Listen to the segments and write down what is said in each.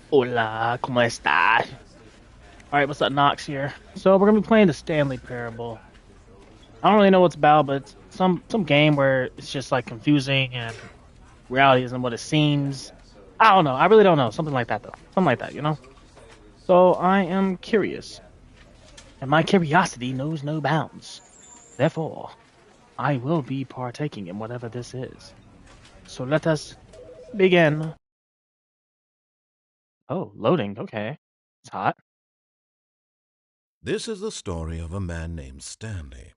Hola, ¿cómo estás? Alright, what's up, Nox here? So we're gonna be playing the Stanley Parable. I don't really know what it's about, but it's some game where it's just like confusing and reality isn't what it seems. I don't know. I really don't know. Something like that though. Something like that, you know? So I am curious. And my curiosity knows no bounds. Therefore, I will be partaking in whatever this is. So let us begin. Oh, loading. Okay. It's hot. This is the story of a man named Stanley.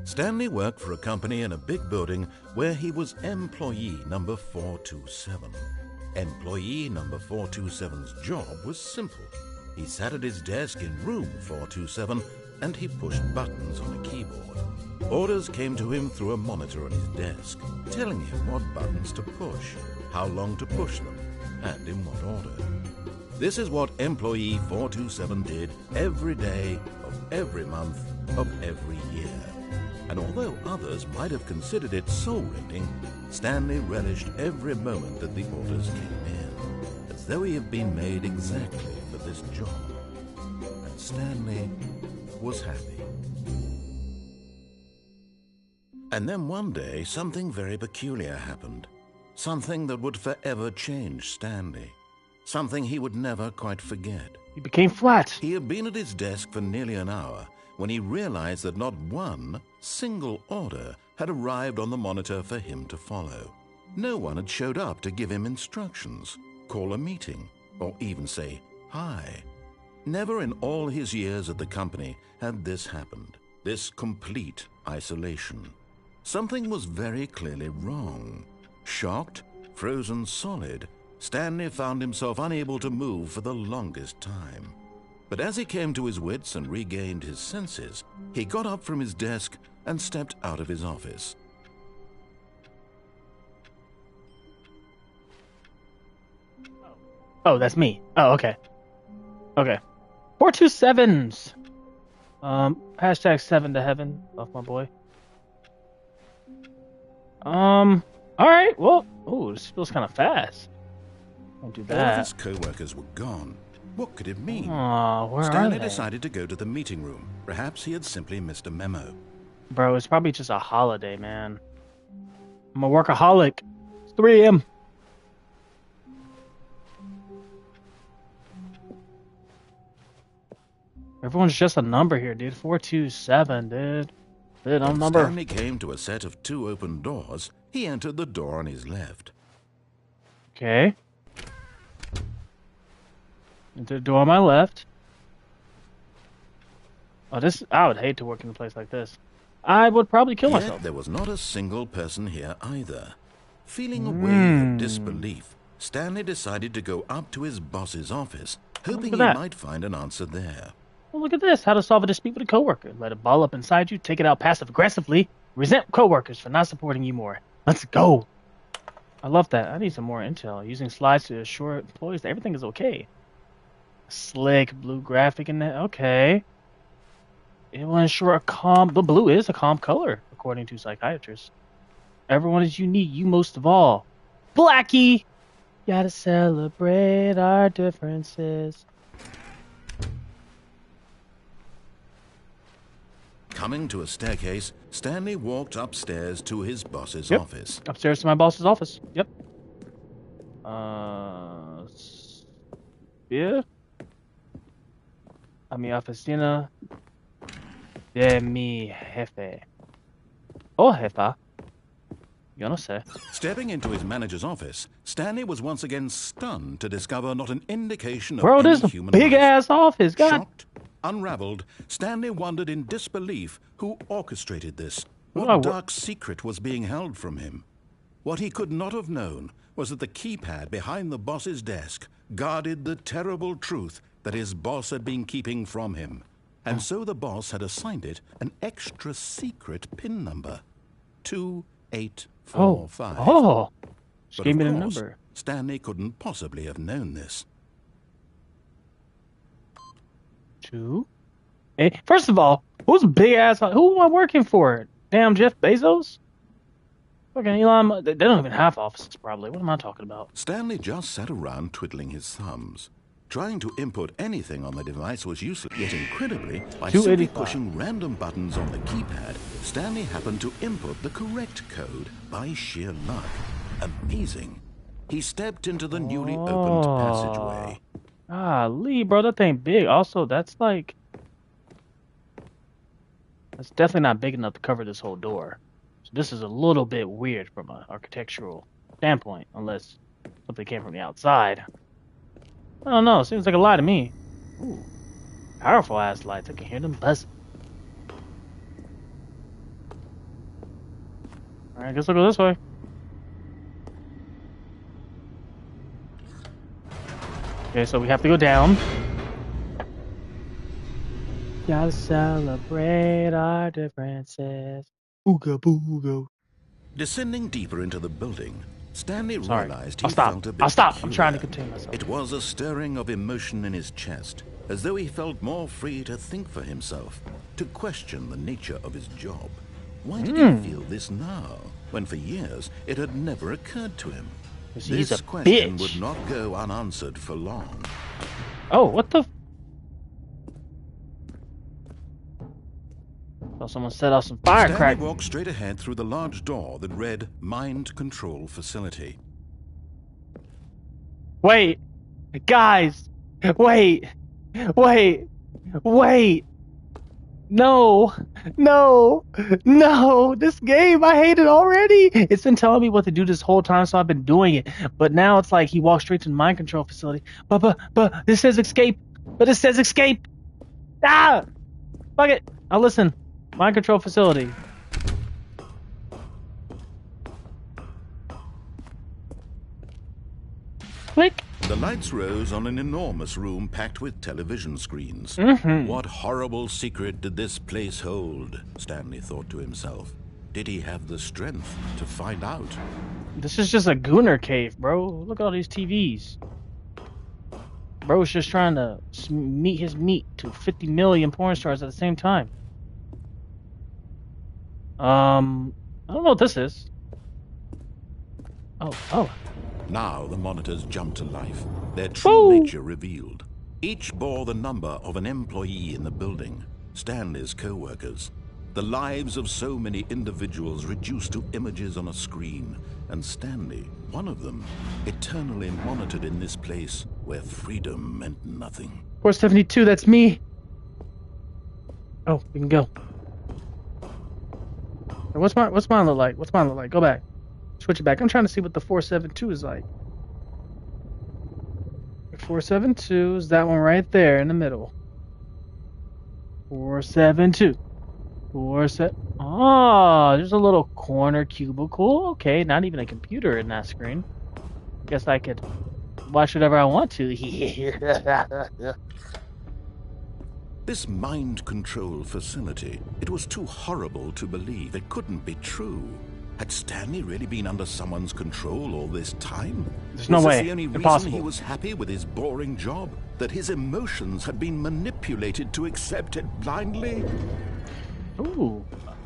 Stanley worked for a company in a big building where he was employee number 427. Employee number 427's job was simple. He sat at his desk in room 427 and he pushed buttons on a keyboard. Orders came to him through a monitor on his desk, telling him what buttons to push, how long to push them, and in what order. This is what employee 427 did every day of every month of every year. And although others might have considered it soul-rending, Stanley relished every moment that the orders came in, as though he had been made exactly for this job. And Stanley was happy. And then one day, something very peculiar happened. Something that would forever change Stanley. Something he would never quite forget. He became flat. He had been at his desk for nearly an hour when he realized that not one single order had arrived on the monitor for him to follow. No one had showed up to give him instructions, call a meeting, or even say hi. Never in all his years at the company had this happened, this complete isolation. Something was very clearly wrong. Shocked, frozen solid, Stanley found himself unable to move for the longest time. But as he came to his wits and regained his senses, he got up from his desk and stepped out of his office. Oh, that's me. Oh, okay. Okay. 427s. Hashtag 7 to heaven. Love my boy. Alright, well, oh, this feels kind of fast. Don't do that. All of his co-workers were gone. What could it mean? Aw, where Stanley are they? decided to go to the meeting room. Perhaps he had simply missed a memo. Bro, it's probably just a holiday, man. I'm a workaholic. It's 3 a.m. Everyone's just a number here, dude. 427, dude. Dude, I'm number. Stanley came to a set of 2 open doors. He entered the door on his left. Okay. Into the door on my left. Oh, this. I would hate to work in a place like this. I would probably kill Yet myself. there was not a single person here either. Feeling a wave of disbelief, Stanley decided to go up to his boss's office hoping at he that. might find an answer there. Well, look at this. How to solve a dispute with a coworker. Let it ball up inside you, take it out passive-aggressively, resent coworkers for not supporting you more. Let's go. I love that. I need some more intel. Using slides to assure employees that everything is okay. Slick blue graphic in there. Okay. It will ensure a calm... The blue is a calm color, according to psychiatrists. Everyone is unique, you most of all. Blackie! Gotta celebrate our differences. Coming to a staircase, Stanley walked upstairs to his boss's office. Upstairs to my boss's office. Yep. Yeah. A mi oficina de mi jefe. Oh, jefa. Yo no sé. Stepping into his manager's office, Stanley was once again stunned to discover not an indication of Bro, any this is a human big-ass office. God. Shocked, unraveled, Stanley wondered in disbelief who orchestrated this. What Oh, dark secret was being held from him? What he could not have known was that the keypad behind the boss's desk guarded the terrible truth that his boss had been keeping from him. And so the boss had assigned it an extra secret PIN number. 2845. Oh. She But gave of me the course, number. Stanley couldn't possibly have known this. 2. Hey, first of all, who's big ass? Who am I working for? Damn Jeff Bezos? Fucking Elon. They don't even have offices, probably. What am I talking about? Stanley just sat around twiddling his thumbs. Trying to input anything on the device was useless, yet incredibly, by simply 285. pushing random buttons on the keypad, Stanley happened to input the correct code by sheer luck. Amazing. He stepped into the newly opened passageway. Lee, bro, that thing big. Also, that's like... That's definitely not big enough to cover this whole door. So this is a little bit weird from an architectural standpoint, unless something came from the outside. I don't know. Seems like a lie to me. Ooh, powerful ass lights. I can hear them buzzing. All right, guess I'll go this way. Okay, so we have to go down. Gotta celebrate our differences. Ooga booga. Descending deeper into the building, Stanley realized he I'll stop. felt a bit I'll stop. I'm peculiar. trying to contain myself. It was a stirring of emotion in his chest, as though he felt more free to think for himself, to question the nature of his job. Why did he feel this now, when for years it had never occurred to him? He's This a question bitch. would not go unanswered for long. Oh, what the? Oh, someone set off some Stanley firecrackers. walked straight ahead through the large door that read Mind Control Facility. Wait, guys, wait. No, this game, I hate it already. It's been telling me what to do this whole time, so I've been doing it. But now it's like he walks straight to the mind control facility. But this says escape. Ah, fuck it. I'll listen. Mind control facility. Click. The lights rose on an enormous room packed with television screens. What horrible secret did this place hold? Stanley thought to himself. Did he have the strength to find out? This is just a gooner cave, bro. Look at all these TVs. Bro's just trying to meet his meat to 50 million porn stars at the same time. I don't know what this is. Oh. Now the monitors jumped to life, their true nature revealed. Each bore the number of an employee in the building, Stanley's co-workers. The lives of so many individuals reduced to images on a screen, and Stanley, one of them, eternally monitored in this place where freedom meant nothing. 472, that's me. Oh, we can go. What's mine look like? Go back. Switch it back. I'm trying to see what the 472 is like. 472 is that one right there in the middle. 472. Oh, there's a little corner cubicle. Okay, not even a computer in that screen. Guess I could watch whatever I want to. This mind control facility, it was too horrible to believe. It couldn't be true. Had Stanley really been under someone's control all this time? There's no way. Was this the only Impossible. reason he was happy with his boring job? That his emotions had been manipulated to accept it blindly? Ooh.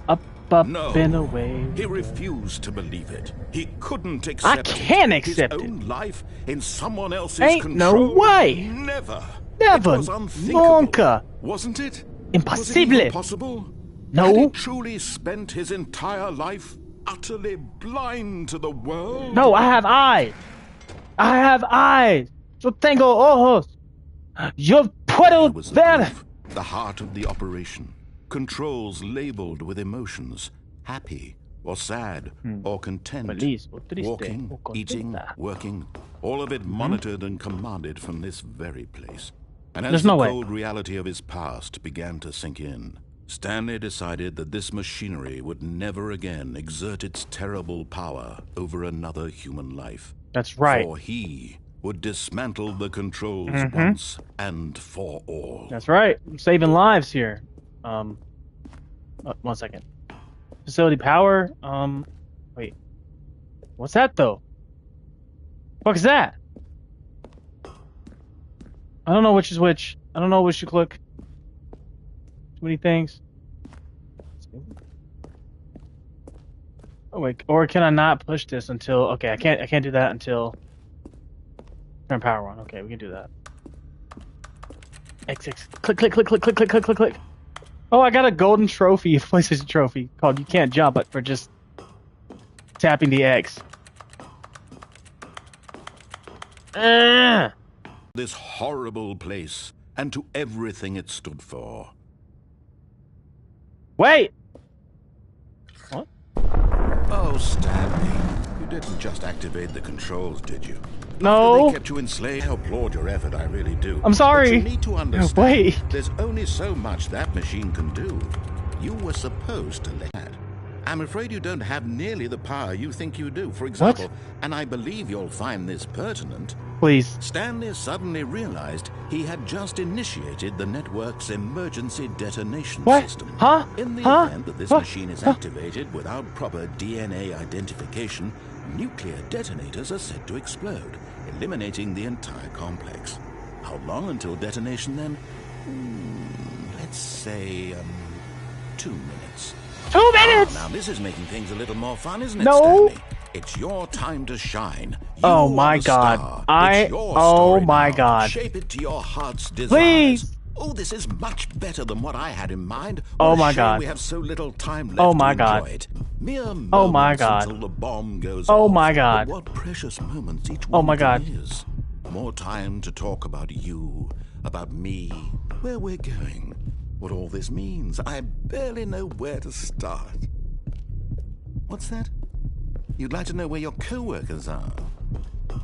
Up, No. and away. He refused to believe it. He couldn't accept I can't accept his it. own life in someone else's Ain't control. no way. Never. Never. It was unthinkable. Nunca. Wasn't it? Impossible. Was it even possible? No. Had he truly spent his entire life utterly blind to the world? No, I have eyes. I have eyes. Yo tengo ojos. Yo puedo Was the ver. proof, the heart of the operation. Controls labeled with emotions. Happy or sad or content. Feliz o triste Walking, o contenta. eating, working. All of it monitored and commanded from this very place. And as There's the no way. cold reality of his past began to sink in, Stanley decided that this machinery would never again exert its terrible power over another human life. That's right. For he would dismantle the controls once and for all. That's right. I'm saving lives here. 1 second. Facility power. Wait. What's that though? Fuck is that? I don't know which is which. I don't know which to click. Too many things. Oh wait, or can I not push this until? Okay, I can't do that until turn power on. Okay, we can do that. X. Click. Oh, I got a golden trophy, a PlayStation trophy called "You Can't Jump," but for just tapping the X. This horrible place and to everything it stood for. Wait. What? Oh, Stanley, you didn't just activate the controls, did you? No. They kept you enslaved. I applaud your effort, I really do. I'm sorry. But you need to understand. Wait. There's only so much that machine can do. You were supposed to let that. I'm afraid you don't have nearly the power you think you do. For example, and I believe you'll find this pertinent, Please. Stanley suddenly realized he had just initiated the network's emergency detonation What? system. Huh? In the Huh? event that this Huh? machine is Huh? activated without proper DNA identification, nuclear detonators are set to explode, eliminating the entire complex. How long until detonation then? Let's say, 2 minutes. 2 minutes. Now this is making things a little more fun, isn't it, No. Stanley? It's your time to shine. You Oh are my the God. star. I- It's your oh story my now. God. Shape it to your heart's desires. Please. Oh, this is much better than what I had in mind. Oh What a my shame God. we have so little time left Oh my to God. enjoy it. Mere moments Oh my God. until the bomb goes Oh off. my God. But what precious moments each Oh one my of them God. is. More time to talk about you, about me, where we're going, what all this means. I barely know where to start. What's that? You'd like to know where your co-workers are?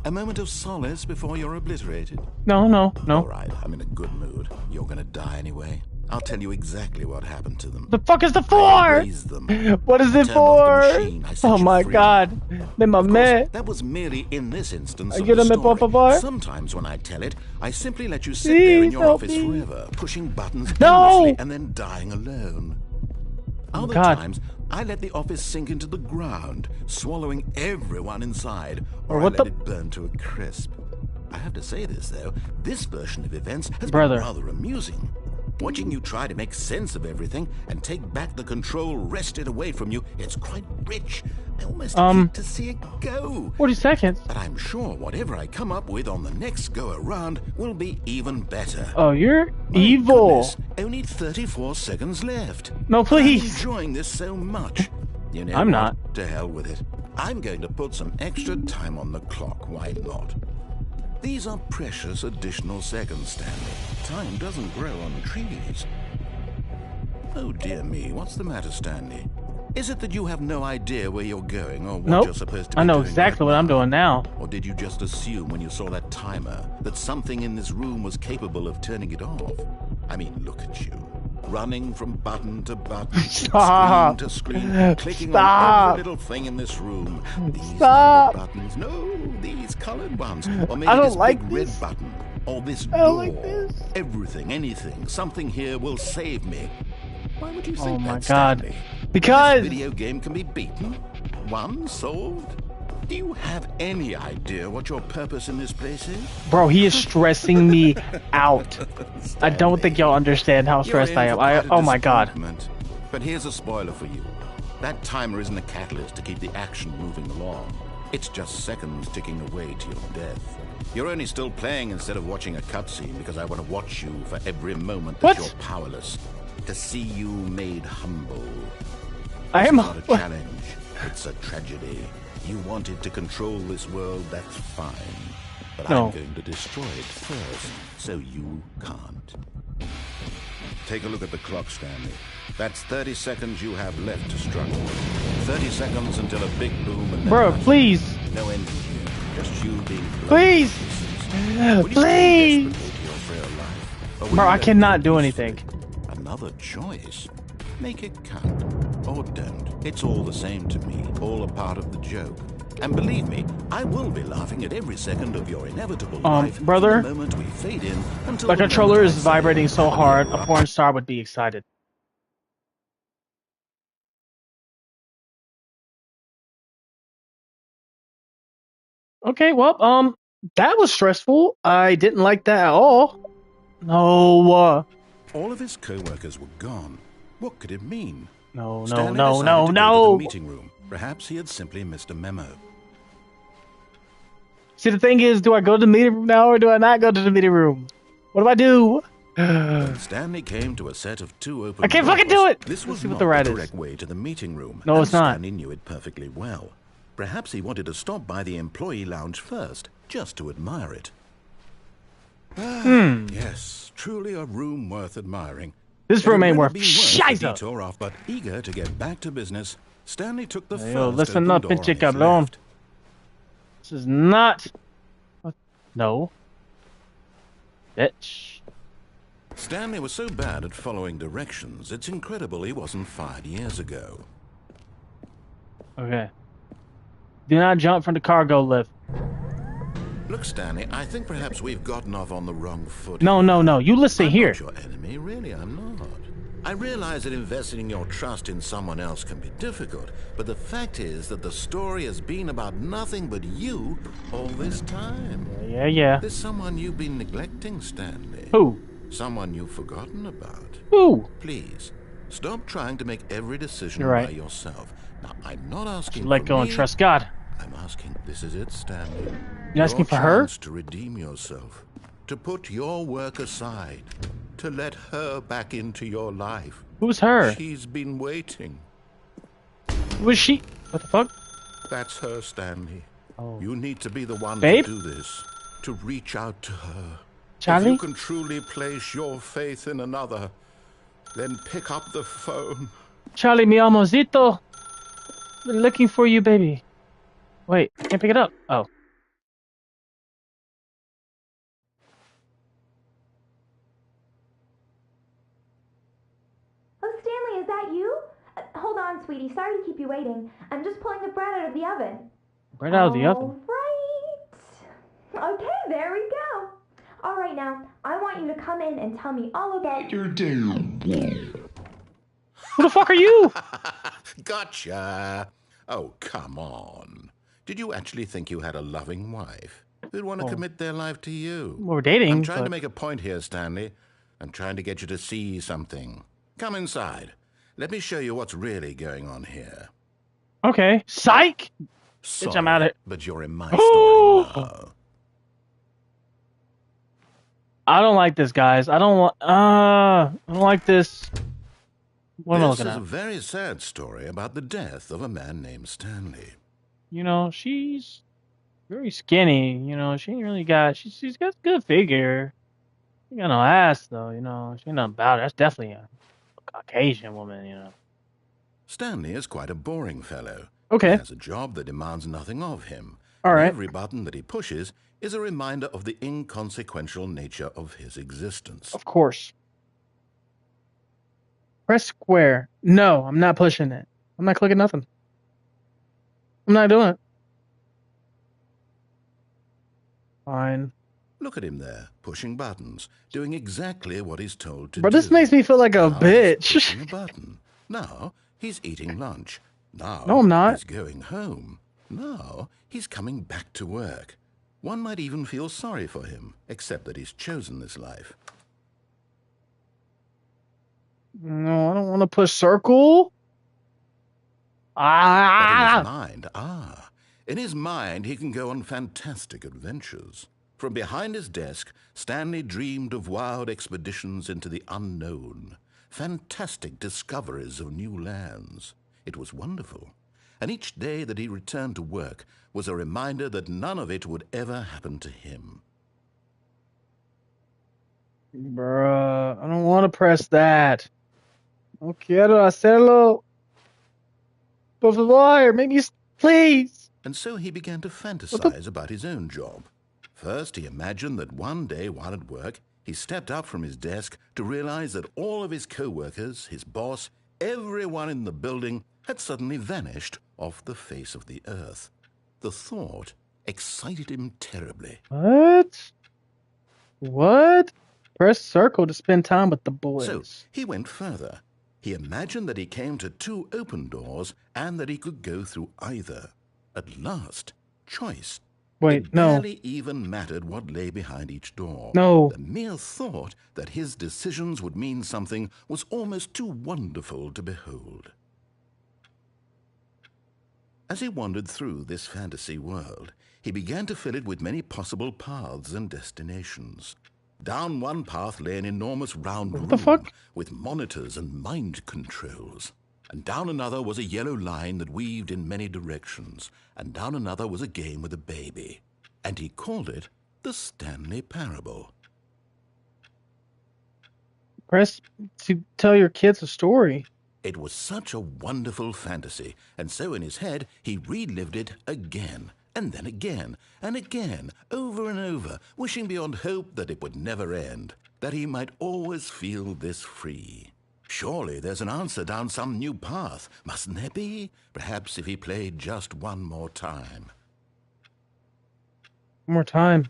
A moment of solace before you're obliterated? No. All right, I'm in a good mood. You're gonna die anyway. I'll tell you exactly what happened to them. The fuck is the I for? raised them. What is it Turned off the for? machine. I set Oh you my free. God. Me Of mamé. course, that was merely in this instance of the Ayúdame, por story. favor. Sometimes when I tell it, I simply let you sit there in Please your help office me. forever, pushing buttons No. endlessly and then dying alone. Other God. times, I let the office sink into the ground, swallowing everyone inside, Or or I what let the- it burn to a crisp. I have to say this, though. This version of events has Brother. been rather amusing. Watching you try to make sense of everything and take back the control wrested away from you, it's quite rich. I almost hate to see it go. 40 seconds. But I'm sure whatever I come up with on the next go-around will be even better. Oh, you're My evil. goodness, only 34 seconds left. No, I'm please. enjoying this so much. You know I'm what? not. To hell with it. I'm going to put some extra time on the clock. Why not? These are precious additional seconds, Stanley. Time doesn't grow on trees. Oh dear me, what's the matter, Stanley? Is it that you have no idea where you're going or what Nope. you're supposed to be I know doing exactly right what I'm now? doing now. Or did you just assume when you saw that timer that something in this room was capable of turning it off? I mean, look at you. Running from button to button, screen Stop. to screen, clicking on Stop. every little thing in this room. These Stop. numbered buttons, no, these colored ones. Or I maybe don't this like big this. red button. Or this I don't door. like this. Everything, anything, something here will save me. Why would you Oh think my that, God. Stanley? Because This video game can be beaten? Won? Solved? Do you have any idea what your purpose in this place is? bro, he is stressing me out. I don't Stanley, think y'all understand how you're stressed in I for am. quite a Oh my God. disappointment. But here's a spoiler for you. That timer isn't a catalyst to keep the action moving along. It's just seconds ticking away to your death. You're only still playing instead of watching a cutscene because I want to watch you for every moment that What? you're powerless. To see you made humble. I It's am. not a challenge. It's a tragedy. You wanted to control this world, that's fine. But No. I'm going to destroy it first, so you can't. Take a look at the clock, Stanley. That's 30 seconds you have left to struggle. 30 seconds until a big boom and then Bro, nothing. please. No ending here. Just you being blown Please. to pieces. Will you Please. cling desperately to your frail life? Or will Bro, you I let it cannot go do peacefully? anything. Another choice. Make it count. Or don't. It's all the same to me. All a part of the joke. And believe me, I will be laughing at every second of your inevitable life brother, from the moment we fade in until my the controller moment I is say, vibrating so "Happily hard, ever a porn star would be excited. Okay, well, that was stressful. I didn't like that at all. No, All of his co-workers were gone. What could it mean? no, Stanley no, decided no, to go to the no. meeting room. Perhaps he had simply missed a memo. See, the thing is, do I go to the meeting room now or do I not go to the meeting room? What do I do? When Stanley came to a set of two open I can't doors, fucking do it! this Let's was see what not the right the is. correct way to the meeting room. No, and it's not. Stanley knew it perfectly well. Perhaps he wanted to stop by the employee lounge first, just to admire it. Yes, truly a room worth admiring. This It had room ain't really worth been worth the shiza. detour off, but eager to get back to business, Stanley took the Yo, first listen open up, door on pinche his cabrón. left. This is not. What? No. Bitch. Stanley was so bad at following directions, it's incredible he wasn't fired years ago. Okay. Do not jump from the cargo lift. Look, Stanley, I think perhaps we've gotten off on the wrong foot. No, no, no. You listen I'm here. not your enemy, really, I'm not. I realize that investing your trust in someone else can be difficult, but the fact is that the story has been about nothing but you all this time. Yeah. There's someone you've been neglecting, Stanley. Who? Someone you've forgotten about. Who? Please, stop trying to make every decision You're right. by yourself. Now, I'm not asking Let for go and me, trust God. I'm asking, this is it, Stanley. You asking for her? chance to redeem yourself, to put your work aside, to let her back into your life. Who's her? She's been waiting. Who is she? What the fuck? That's her, Stanley. Oh. You need to be the one Babe? to do this, to reach out to her. If Charlie? you can truly place your faith in another, then pick up the phone. Charlie, mi amorcito. Been looking for you, baby. Wait, I can't pick it up. Oh. Oh, Stanley, is that you? Hold on, sweetie. Sorry to keep you waiting. I'm just pulling the bread out of the oven. Bread out of the oven. All right. Okay, there we go. All right, now, I want you to come in and tell me all about your day. Who the fuck are you? Gotcha. Oh, come on. Did you actually think you had a loving wife who'd want to commit their life to you? We're dating. I'm trying but... to make a point here, Stanley. I'm trying to get you to see something. Come inside. Let me show you what's really going on here. Okay. Psych! Sorry, Bitch, I'm out of it. but you're in my story now. I don't like this, guys. I don't like this. What am I This looking is a at? very sad story about the death of a man named Stanley. You know, she's very skinny. You know, she ain't really got. She's got a good figure. She got no ass though. You know, she ain't nothing about it. That's definitely a Caucasian woman. You know. Stanley is quite a boring fellow. Okay. He has a job that demands nothing of him. All right. Every button that he pushes is a reminder of the inconsequential nature of his existence. Of course. Press square. No, I'm not pushing it. I'm not clicking nothing. I'm not doing it. Fine. Look at him there, pushing buttons, doing exactly what he's told to do. Bro, this makes me feel like a now bitch. He's pushing a button. Now he's eating lunch. Now no, I'm not. He's going home. Now he's coming back to work. One might even feel sorry for him, except that he's chosen this life. No, I don't want to push circle. But in his mind, he can go on fantastic adventures. From behind his desk, Stanley dreamed of wild expeditions into the unknown, fantastic discoveries of new lands. It was wonderful, and each day that he returned to work was a reminder that none of it would ever happen to him. Bruh, I don't want to press that. No quiero hacerlo. Por favor, maybe, please. And so he began to fantasize about his own job. First, he imagined that one day while at work, he stepped up from his desk to realize that all of his co-workers, his boss, everyone in the building had suddenly vanished off the face of the earth. The thought excited him terribly. What? What? Press circle to spend time with the boys. So he went further. He imagined that he came to two open doors and that he could go through either. At last, choice. Wait, it no. barely even mattered what lay behind each door. No. The mere thought that his decisions would mean something was almost too wonderful to behold. As he wandered through this fantasy world, he began to fill it with many possible paths and destinations. Down one path lay an enormous round room with monitors and mind controls. And down another was a yellow line that weaved in many directions. And down another was a game with a baby. And he called it the Stanley Parable. Press to tell your kids a story. It was such a wonderful fantasy, and so in his head he relived it again, and then again, and again, over and over, wishing beyond hope that it would never end, that he might always feel this free. Surely there's an answer down some new path, mustn't there be? Perhaps if he played just one more time. One more time.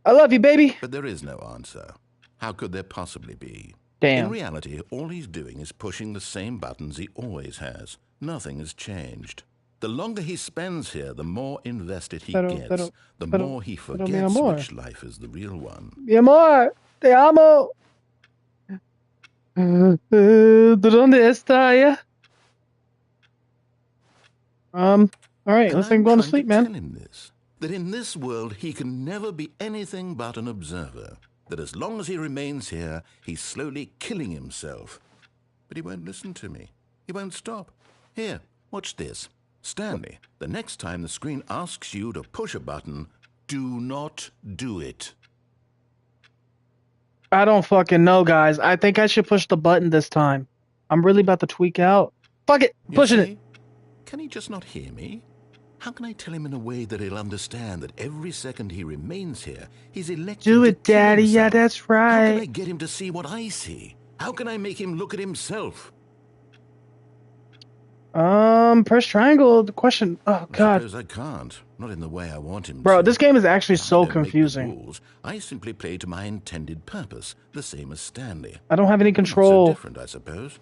I love you, baby. But there is no answer. How could there possibly be? Damn. In reality, all he's doing is pushing the same buttons he always has. Nothing has changed. The longer he spends here, the more invested he gets. The more he forgets which life is the real one. Mi amor, te amo. ¿Dónde está ella? All right, let's go to sleep, man. Tell him this, that in this world he can never be anything but an observer. That as long as he remains here, he's slowly killing himself. But he won't listen to me. He won't stop. Here, watch this. Stanley, the next time the screen asks you to push a button, do not do it. I don't fucking know, guys. I think I should push the button this time. I'm really about to tweak out. Fuck it, pushing it. Can he just not hear me? How can I tell him in a way that he'll understand that every second he remains here, he's elected do it, to kill Daddy. himself? Yeah, that's right. How can I get him to see what I see? How can I make him look at himself? Press triangle. The question. Oh God. I suppose I can't. Not in the way I want him. Bro, to. this game is actually so I don't confusing. Make the rules. I simply play to my intended purpose, the same as Stanley. I don't have any control. Not so different, I suppose.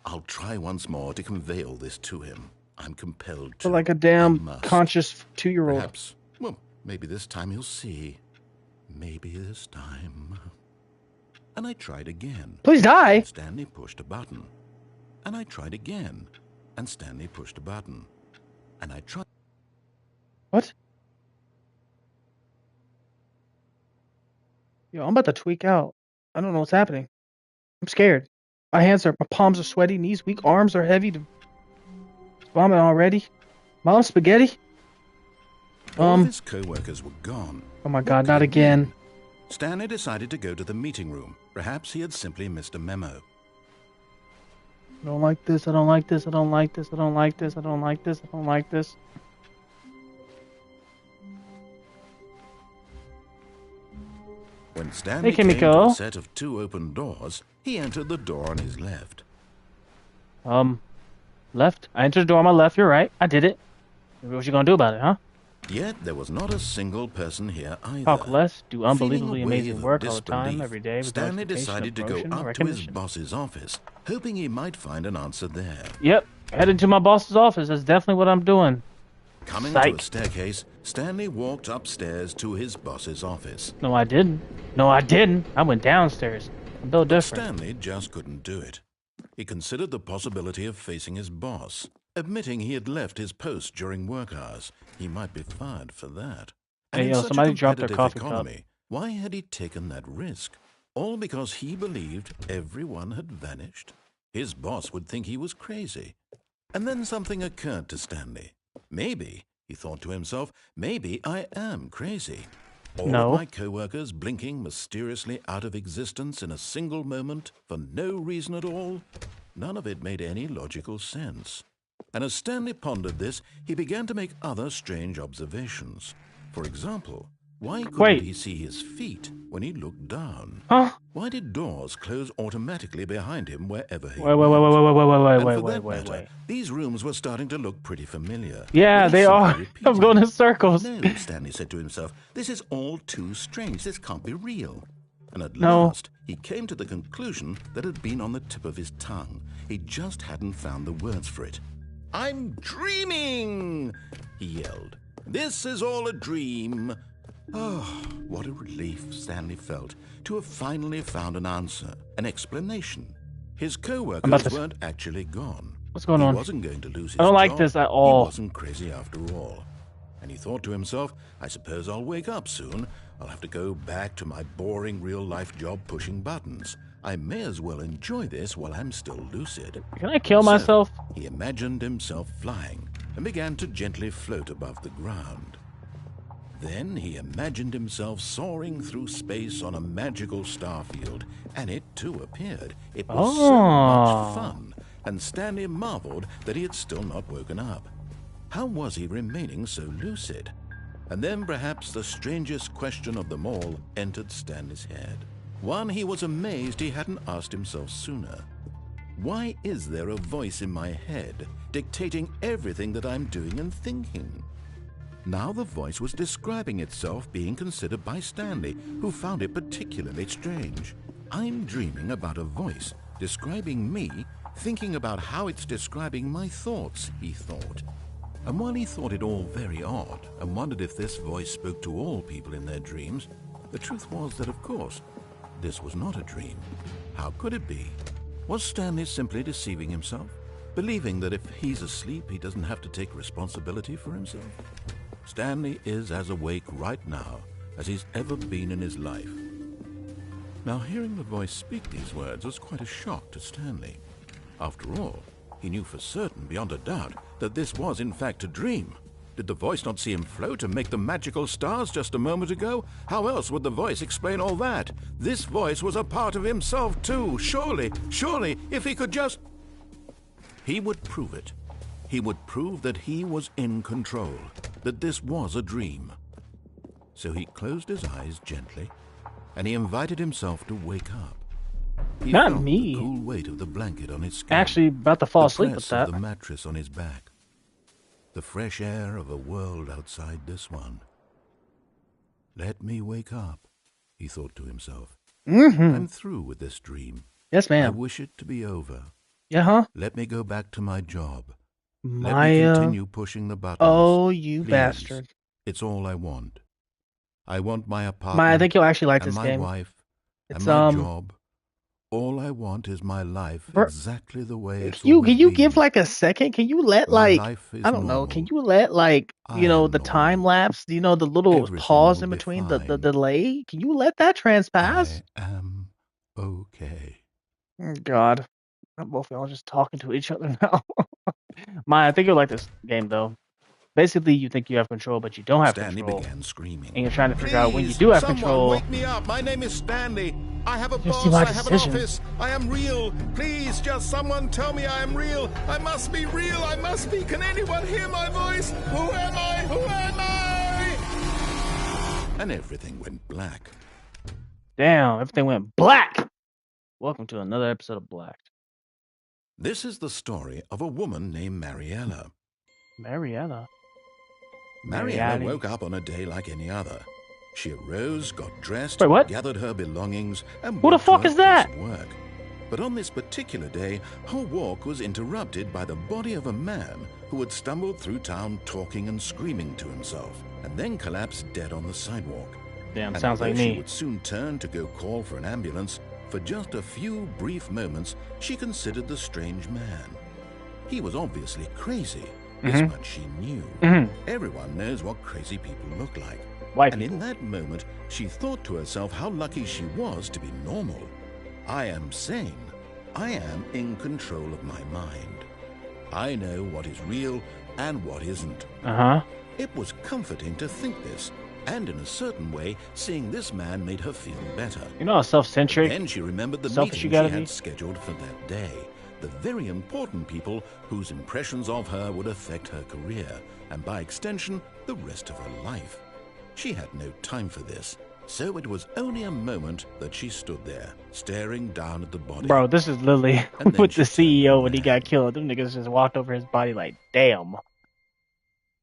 I'll try once more to convey all this to him. I'm compelled to. Like a damn conscious 2-year-old. Perhaps. Well, maybe this time he'll see. Maybe this time. And I tried again. Please die. And Stanley pushed a button. And I tried again. And Stanley pushed a button. And I tried. What? Yo, I'm about to tweak out. I don't know what's happening. I'm scared. My palms are sweaty, knees weak, arms are heavy. Vomit already. Mom, spaghetti. All of his co-workers were gone. Oh my God, not again. Stanley decided to go to the meeting room. Perhaps he had simply missed a memo. I don't like this. I don't like this. I don't like this. I don't like this. I don't like this. I don't like this. When Stanley Hey, came to Kimiko. a set of 2 open doors, he entered the door on his left. Left. I entered the door on my left. You're right. I did it. What you gonna do about it, huh? Yet there was not a single person here either. Talk less, do Feeling unbelievably a amazing wave work of all the time, disbelief, every day, with no Stanley expectation decided of to go promotion or up to his recognition. boss's office, hoping he might find an answer there. Yep, heading to my boss's office. That's definitely what I'm doing. Coming Psych. to a staircase, Stanley walked upstairs to his boss's office. No, I didn't. No, I didn't. I went downstairs. I'm built But different. Stanley just couldn't do it. He considered the possibility of facing his boss, admitting he had left his post during work hours. He might be fired for that. And Hey, in yo, such somebody a dropped their competitive coffee cup. economy, why had he taken that risk? All because he believed everyone had vanished? His boss would think he was crazy. And then something occurred to Stanley. Maybe, he thought to himself, maybe I am crazy. All No. of my co-workers blinking mysteriously out of existence in a single moment for no reason at all? None of it made any logical sense. And as Stanley pondered this, he began to make other strange observations. For example, why couldn't he see his feet when he looked down? Huh? Why did doors close automatically behind him wherever he Wait, went? wait. These rooms were starting to look pretty familiar. Yeah, But he they simply are. repeated, I'm going in circles. No, Stanley said to himself, this is all too strange. This can't be real. And at No. last, he came to the conclusion that had been on the tip of his tongue. He just hadn't found the words for it. I'm dreaming, he yelled. This is all a dream. Oh, what a relief Stanley felt to have finally found an answer, an explanation. His co-workers weren't actually gone. What's going on? He wasn't going to lose his I don't like job. this at all. He wasn't crazy after all. And he thought to himself, I suppose I'll wake up soon. I'll have to go back to my boring real-life job pushing buttons. I may as well enjoy this while I'm still lucid. Can I kill myself? So, he imagined himself flying and began to gently float above the ground. Then he imagined himself soaring through space on a magical starfield, and it too appeared. It was so much fun, and Stanley marveled that he had still not woken up. How was he remaining so lucid? And then perhaps the strangest question of them all entered Stanley's head. One he was amazed he hadn't asked himself sooner. Why is there a voice in my head dictating everything that I'm doing and thinking? Now the voice was describing itself being considered by Stanley, who found it particularly strange. I'm dreaming about a voice describing me, thinking about how it's describing my thoughts, he thought. And while he thought it all very odd and wondered if this voice spoke to all people in their dreams, the truth was that, of course, this was not a dream. How could it be? Was Stanley simply deceiving himself, believing that if he's asleep, he doesn't have to take responsibility for himself? Stanley is as awake right now as he's ever been in his life. Now, hearing the voice speak these words was quite a shock to Stanley. After all, he knew for certain, beyond a doubt, that this was in fact a dream. Did the voice not see him float and make the magical stars just a moment ago? How else would the voice explain all that? This voice was a part of himself too. Surely, if he could just... He would prove it. He would prove that he was in control, that this was a dream. So he closed his eyes gently, and he invited himself to wake up. He Not felt me. the cool weight of the blanket on his skin. Actually, about to fall the asleep press with that. of the mattress on his back. The fresh air of a world outside this one. Let me wake up, he thought to himself. I'm through with this dream. Yes, I ma'am. wish it to be over. Yeah, huh? Let me go back to my job. Let me Maya. continue pushing the buttons. Oh, you Please. bastard. It's all I want. I want my apartment. Maya, I think you'll actually like and this my game. wife It's, and my job. All I want is my life Bro, exactly the way it's can always you been. give like a second? Can you let My like life is I don't know? Can normal. you let like I the am time normal. lapse? The little Everything pause will in be between the fine. delay? Can you let that transpass? I am okay. Oh, God, both of y'all just talking to each other now. Maya, I think you'll like this game though. basically you think you have control, but you don't have Stanley control, began screaming. and you're trying to figure out when you Please, do have someone control. wake me up. My name is Stanley. I have a Just see boss. my I have an decision. office. I am real. Please, just someone tell me I am real. I must be real. I must be. Can anyone hear my voice? Who am I? Who am I? And everything went black. Damn, everything went black. Welcome to another episode of Black. This is the story of a woman named Mariella. Mariella. Mariella woke up on a day like any other. She arose, got dressed, Wait, what? gathered her belongings, and Who the walked to fuck her is that? place of work. But on this particular day, her walk was interrupted by the body of a man who had stumbled through town talking and screaming to himself, and then collapsed dead on the sidewalk. Damn, And sounds like although she me. would soon turn to go call for an ambulance, for just a few brief moments, she considered the strange man. He was obviously crazy. This much she knew. Everyone knows what crazy people look like. White And people. in that moment, she thought to herself how lucky she was to be normal. I am sane. I am in control of my mind. I know what is real and what isn't. It was comforting to think this, and in a certain way, seeing this man made her feel better. You know how self-centric, Then she remembered the selfish meeting you she gotta had be? scheduled for that day. The very important people whose impressions of her would affect her career, and by extension, the rest of her life. She had no time for this, so it was only a moment that she stood there, staring down at the body. Bro, this is literally And then with the she turned CEO when he mad. got killed. Them niggas just walked over his body like, damn.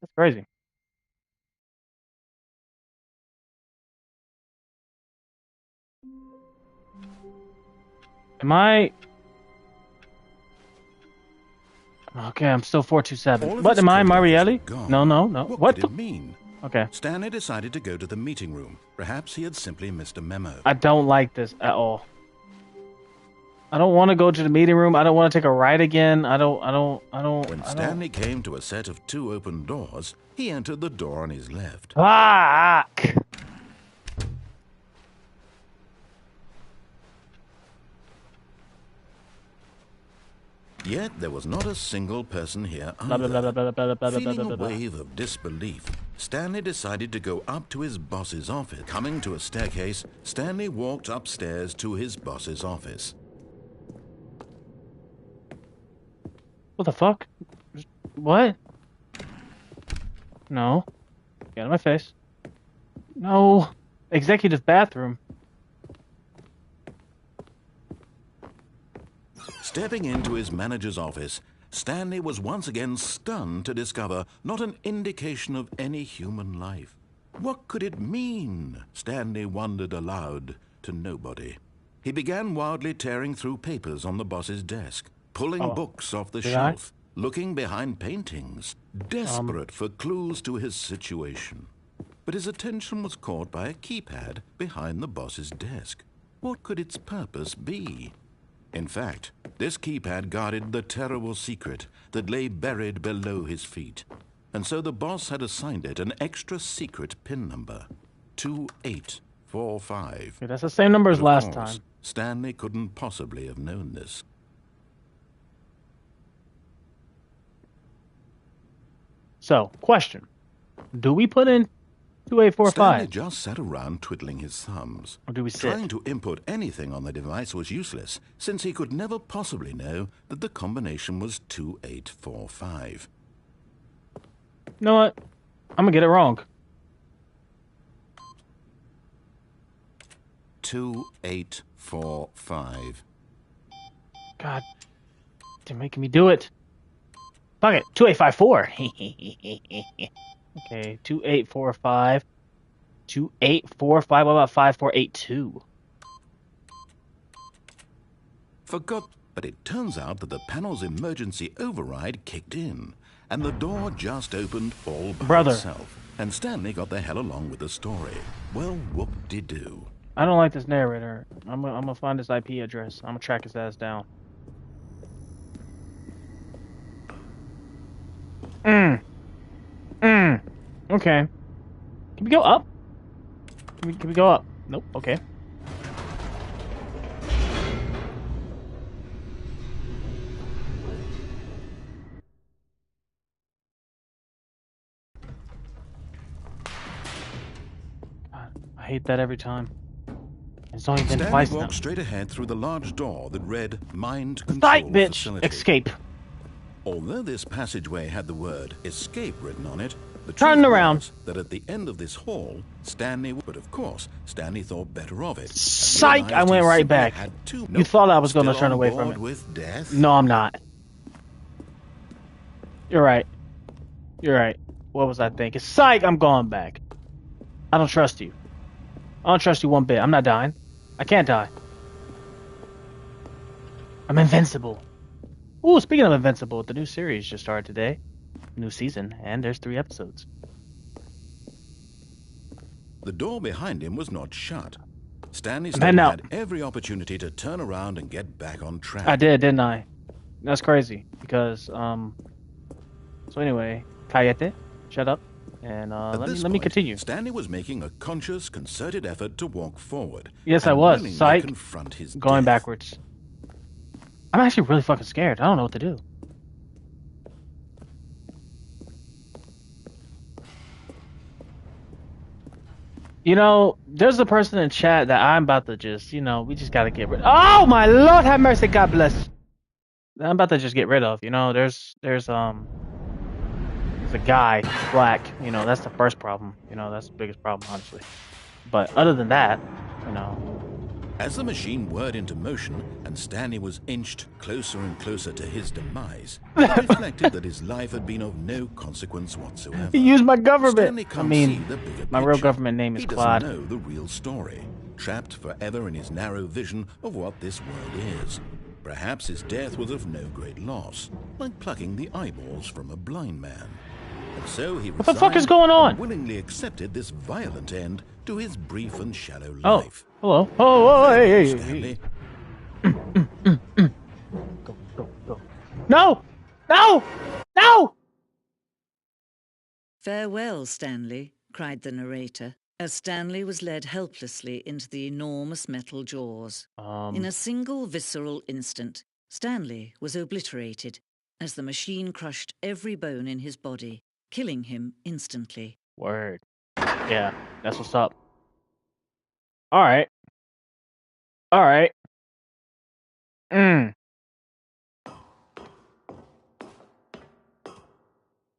That's crazy. Am I... Okay, I'm still 427. All of What, his am I coworkers Marielli? were gone. No, no, no. What What could the... it mean? Okay. Stanley decided to go to the meeting room. Perhaps he had simply missed a memo. I don't like this at all. I don't want to go to the meeting room. I don't want to take a ride again. When Stanley came to a set of two open doors, he entered the door on his left. Fuck! Yet there was not a single person here Blah, blah, blah, blah, either. blah, blah, blah, blah, Feeling blah, a blah, blah. wave of disbelief, Stanley decided to go up to his boss's office. Coming to a staircase, Stanley walked upstairs to his boss's office. What the fuck? What? No. Get out of my face. No. Executive bathroom. Stepping into his manager's office, Stanley was once again stunned to discover not an indication of any human life. What could it mean? Stanley wondered aloud to nobody. He began wildly tearing through papers on the boss's desk, pulling books off the shelf, looking behind paintings, desperate for clues to his situation. But his attention was caught by a keypad behind the boss's desk. What could its purpose be? In fact, this keypad guarded the terrible secret that lay buried below his feet. And so the boss had assigned it an extra secret PIN number, 2845. Okay, that's the same number as But of last course, time. Stanley couldn't possibly have known this. So, question. Do we put in Stanley 2845? just sat around twiddling his thumbs. Or do we sit? Trying to input anything on the device was useless, since he could never possibly know that the combination was 2845. You know what? I'm gonna get it wrong. 2845. God. They're making me do it. Fuck it. 2854. Okay, 2845. 2845. What about 5482? Forgot, but it turns out that the panel's emergency override kicked in, and the door just opened all by itself. And Stanley got the hell along with the story. Well, whoop-de-doo. I don't like this narrator. I'm gonna find his IP address. I'm gonna track his ass down. Okay. Can we go up? Can we go up? Nope. Okay. hate that every time. It's only been Stanley twice now. walked straight ahead through the large door that read Mind Sight, Control bitch! Facility. Escape. Although this passageway had the word escape written on it, the Turn truth around. was that at the end of this hall, but of course, Stanley thought better of it. Psych! I went right back. You thought I was going to turn away from it. With death? No, I'm not. You're right. You're right. What was I thinking? Psych! I'm going back. I don't trust you. I don't trust you one bit. I'm not dying. I can't die. I'm invincible. Ooh, speaking of invincible, the new series just started today. New season, and there's 3 episodes. The door behind him was not shut. Stanley still had every opportunity to turn around and get back on track. I did, didn't I? That's crazy, because, So anyway, Cayete, shut up, and let me continue. Stanley was making a conscious, concerted effort to walk forward. Yes, I was. Psych. Confront his going death. backwards. I'm actually really fucking scared. I don't know what to do. You know, there's a person in chat that I'm about to just, we just gotta get rid of. Oh my Lord, have mercy, God bless. I'm about to just get rid of. There's a guy, black. That's the first problem. That's the biggest problem, honestly. But other than that, As the machine whirred into motion and Stanley was inched closer and closer to his demise, he reflected that his life had been of no consequence whatsoever. He used my government. Stanley can't see the bigger my real picture. government name is Claude. He doesn't know the real story, trapped forever in his narrow vision of what this world is. Perhaps his death was of no great loss, like plucking the eyeballs from a blind man. And so he what the fuck is going on? willingly accepted this violent end to his brief and shallow Oh, life. hello. Oh, hey. Stanley, Go. No! No! No! Farewell, Stanley, cried the narrator, as Stanley was led helplessly into the enormous metal jaws. In a single visceral instant, Stanley was obliterated as the machine crushed every bone in his body, killing him instantly. Word. Yeah, that's what's up. Alright.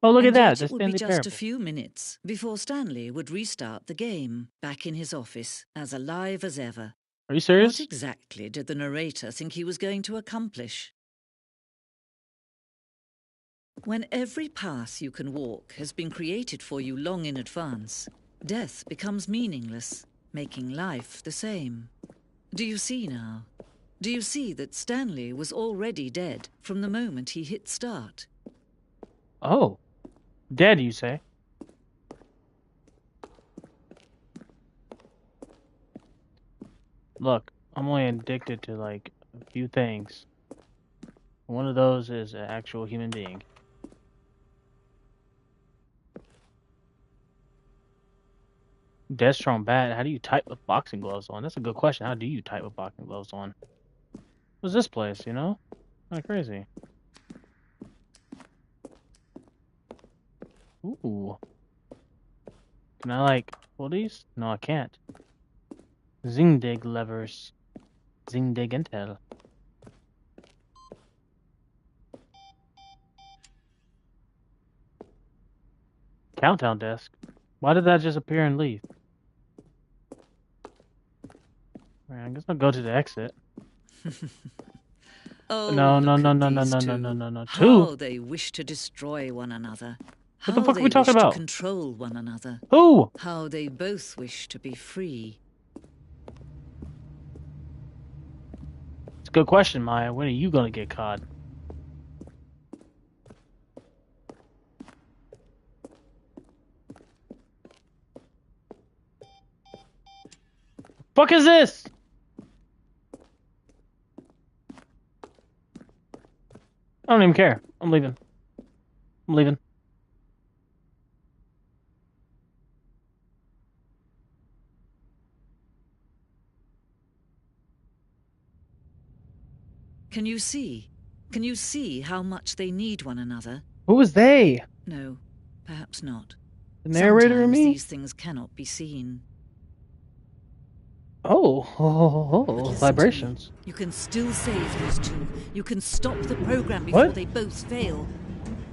Oh, look at that. It would be just a few minutes before Stanley would restart the game, back in his office, as alive as ever. Are you serious? What exactly did the narrator think he was going to accomplish? When every path you can walk has been created for you long in advance, death becomes meaningless, making life the same. Do you see now? Do you see that Stanley was already dead from the moment he hit start? Oh. Dead, you say? Look, I'm only addicted to, a few things. One of those is an actual human being. Dead strong bad. How do you type with boxing gloves on? That's a good question. How do you type with boxing gloves on? What's this place, Kind of crazy. Ooh. Can I, pull these? No, I can't. Zingdig levers. Zingdig intel. Countdown desk. Why did that just appear and leave? Right, I guess I'll go to the exit. Oh, no. How they wish to destroy one another. What the fuck are we talking about? To control one another. Who? How they both wish to be free. It's a good question, Maya. When are you gonna get caught? Fuck is this? I don't even care. I'm leaving. Can you see? Can you see how much they need one another? Who was they? No, perhaps not. The narrator and Sometimes me? these things cannot be seen. Vibrations. You can still save these two. You can stop the program before they both fail.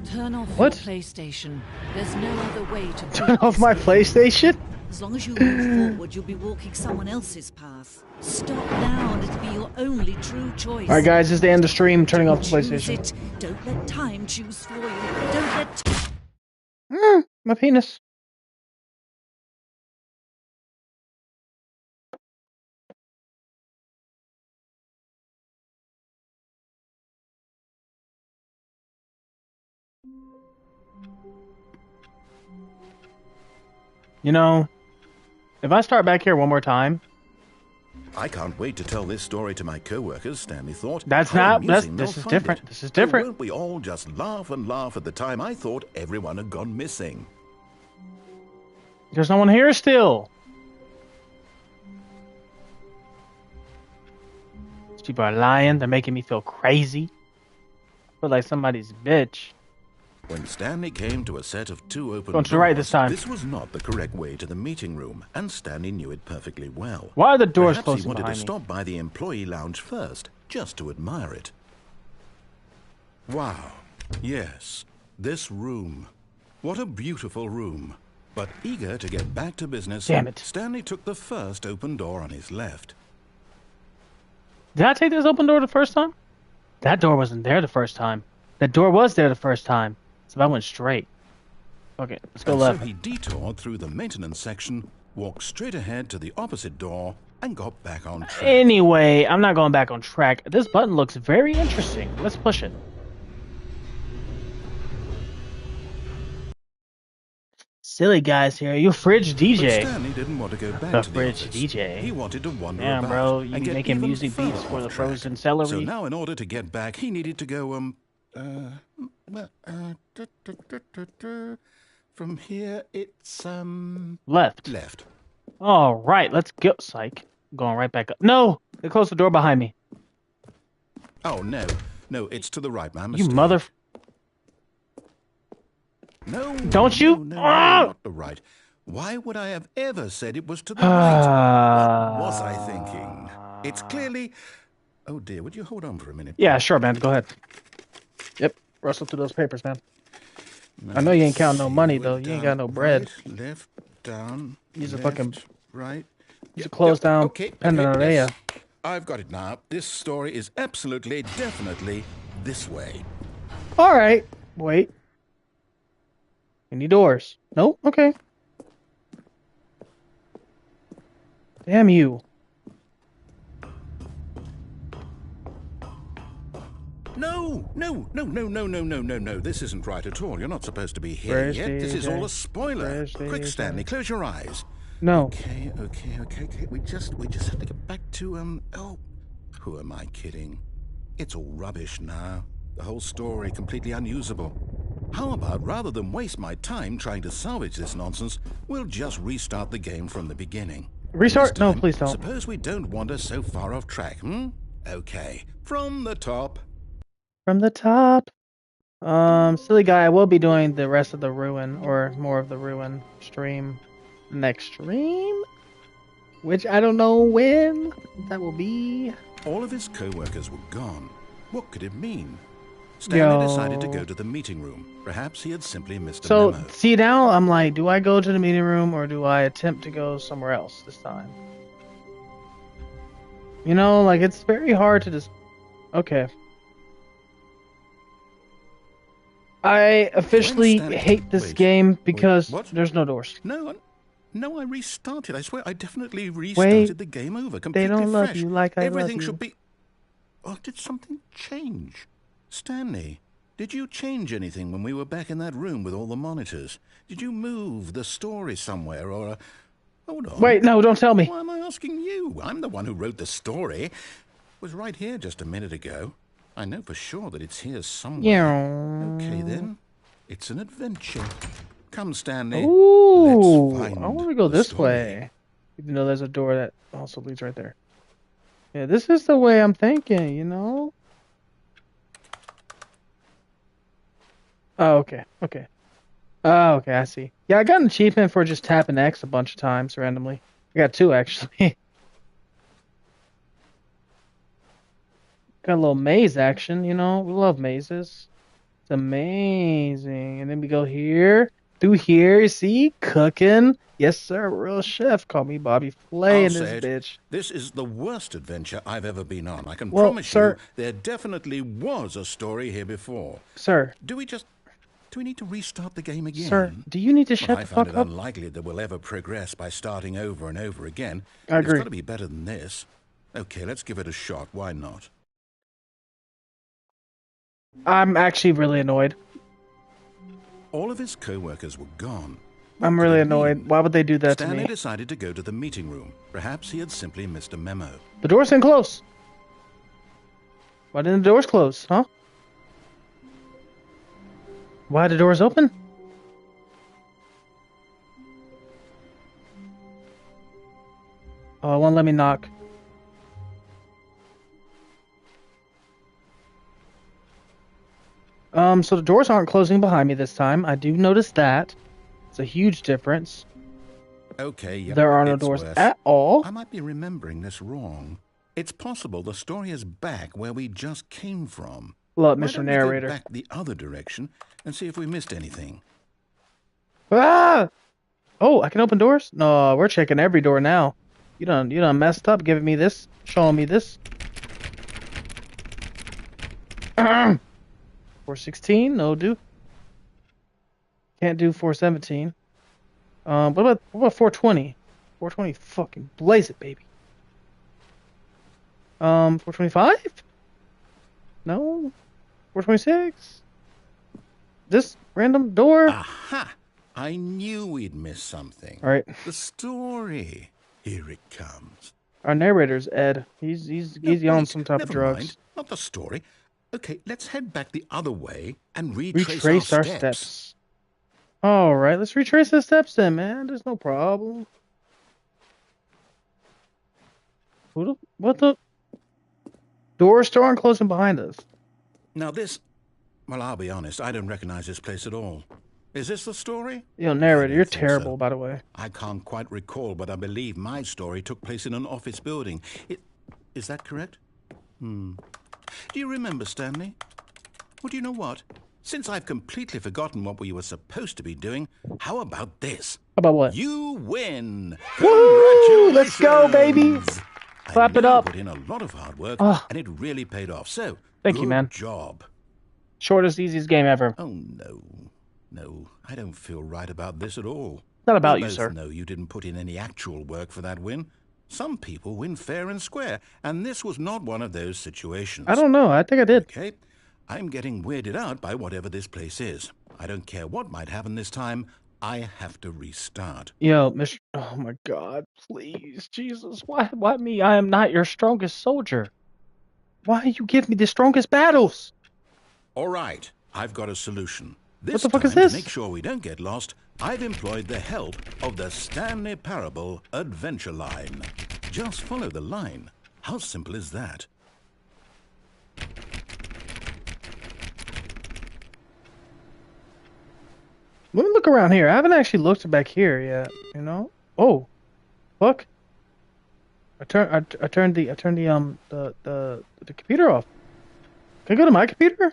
Turn off your PlayStation. There's no other way to turn off my PlayStation? As long as you move forward, you'll be walking someone else's path. Stop now and it'll be your only true choice. Alright guys, this is the end of the stream. Turning off the PlayStation. Don't let time choose for you. Don't let... my penis. You know, if I start back here one more time... I can't wait to tell this story to my co-workers, Stanley thought. This is different. This is different. Won't we all just laugh and laugh at the time I thought everyone had gone missing? There's no one here still. These people are lying. They're making me feel crazy. I feel like somebody's bitch. When Stanley came to a set of 2 open doors, to the right this time. This was not the correct way to the meeting room, and Stanley knew it perfectly well. Why are the doors closed? Perhaps he wanted to stop by the employee lounge first, just to admire it. Wow. Yes. This room. What a beautiful room. But eager to get back to business, damn it. Stanley took the first open door on his left. Did I take this open door the first time? That door wasn't there the first time. That door was there the first time. So I went straight. Okay, let's go left. So he detoured through the maintenance section, walked straight ahead to the opposite door, and got back on track. Anyway, I'm not going back on track. This button looks very interesting. Let's push it. Silly guys here. You fridge DJ. But Stanley didn't want to go back to the fridge office. DJ. He wanted to wander Damn, about bro, you and be get making even music beats for the track. frozen celery. So now, in order to get back, he needed to go from here. It's left. Left. All right, let's go. Psych. Going right back up. No, they closed the door behind me. Oh no, it's to the right, man. You mother. No. Don't you? No, not the right. Why would I have ever said it was to the right? What was I thinking? It's clearly... Oh dear, would you hold on for a minute? Yeah, sure, man. Go ahead. Yep, rustle through those papers, man. No, I know you ain't counting no money, though. You ain't got no bread. Right, left, down, Use left, a fucking... right. Use a close down pen and yes. I've got it now. This story is absolutely, definitely this way. All right. Wait. Any doors? Nope. Okay. Damn you. No. This isn't right at all. You're not supposed to be here yet. This is all a spoiler. Quick, Stanley, close your eyes. No. Okay. We just have to get back to, oh, who am I kidding? It's all rubbish now. The whole story completely unusable. How about, rather than waste my time trying to salvage this nonsense, we'll just restart the game from the beginning. Restart? Time, no, please don't. Suppose we don't wander so far off track, Okay. From the top. From the top. Silly guy, I will be doing the rest of the Ruin, or more of the Ruin stream next stream, which I don't know when that will be. All of his co-workers were gone. What could it mean? Stanley decided to go to the meeting room. Perhaps he had simply missed a memo. So, see now, I'm like, do I go to the meeting room or do I attempt to go somewhere else this time? You know, like, it's very hard to just... Okay. I officially hate this game because there's no doors. No, I restarted. I swear, I definitely restarted the game over. Completely they don't love fresh. you like I Everything love you. should be... Oh, did something change? Stanley, did you change anything when we were back in that room with all the monitors? Did you move the story somewhere or... Hold on. Wait, no, don't tell me. Why am I asking you? I'm the one who wrote the story. It was right here just a minute ago. I know for sure that it's here somewhere. Yeah. Okay, then. It's an adventure. Come, Stanley. Ooh, Let's find I want to go the this story. way. Even though there's a door that also leads right there. Yeah, this is the way I'm thinking, you know? Oh, okay. Oh, okay, I see. Yeah, I got an achievement for just tapping X a bunch of times randomly. I got 2, actually. Got a little maze action, you know. We love mazes. It's amazing. And then we go here, through here. See, cooking. Yes, sir. Real chef. Call me Bobby Flay I'll in this say it. bitch. This is the worst adventure I've ever been on. I can Well, promise you sir, there definitely was a story here before. sir, Do we need to restart the game sir, again? do you need to Well, shut I the find fuck it up? unlikely that we'll ever progress by starting over and over again. I It's got agree. to be better than this. Okay, let's give it a shot. Why not? I'm actually really annoyed. All of his co-workers were gone. What I'm could really it annoyed. mean? Why would they do that to Stanley me? decided to go to the meeting room. Perhaps he had simply missed a memo. The door's in close. Why didn't the doors close, huh? Why the doors open? Oh, it won't let me knock. So the doors aren't closing behind me this time. I do notice that. It's a huge difference. Okay, yep, There are no it's doors worse. at all. I might be remembering this wrong. It's possible the story is back where we just came from. Look, Why Mr. don't we go Narrator. back the other direction and see if we missed anything? Ah! Oh, I can open doors? No, we're checking every door now. You done messed up giving me this, showing me this. 416, no do. Can't do 417. What about 420? 420, fucking blaze it, baby. 425? No. 426? This random door? Aha! I knew we'd miss something. All right. The story. Here it comes. Our narrator's Ed. He's No, on wait, some type of never drugs. mind. Not the story. Okay, let's head back the other way and retrace Our steps. All right, let's retrace the steps then, man. There's no problem. What the? Doors still aren't closing behind us. Now this, well, I'll be honest, I don't recognize this place at all. Is this the story? Yo, narrator, you're think terrible, so. by the way. I can't quite recall, but I believe my story took place in an office building. Is that correct? Do you remember, Stanley? Well, do you know what? Since I've completely forgotten what we were supposed to be doing, how about this? How about what? You win! Woo! Let's go, baby! Clap it up. I put in a lot of hard work, and it really paid off. So, thank you, man. Good job. Shortest, easiest game ever. Oh, no. No, I don't feel right about this at all. Not about We you, both sir. know you didn't put in any actual work for that win. Some people win fair and square, and this was not one of those situations. I don't know. I think I did. Okay, I'm getting weirded out by whatever this place is. I don't care what might happen this time. I have to restart. Yo, Mr. Oh my God, please, Jesus, why me? I am not your strongest soldier. Why you give me the strongest battles? All right, I've got a solution. This What the fuck time, is this? to make sure we don't get lost, I've employed the help of the Stanley Parable Adventure Line. Just follow the line. How simple is that? Let me look around here. I haven't actually looked back here yet. You know? Oh, fuck! I turned the computer off. Can I go to my computer?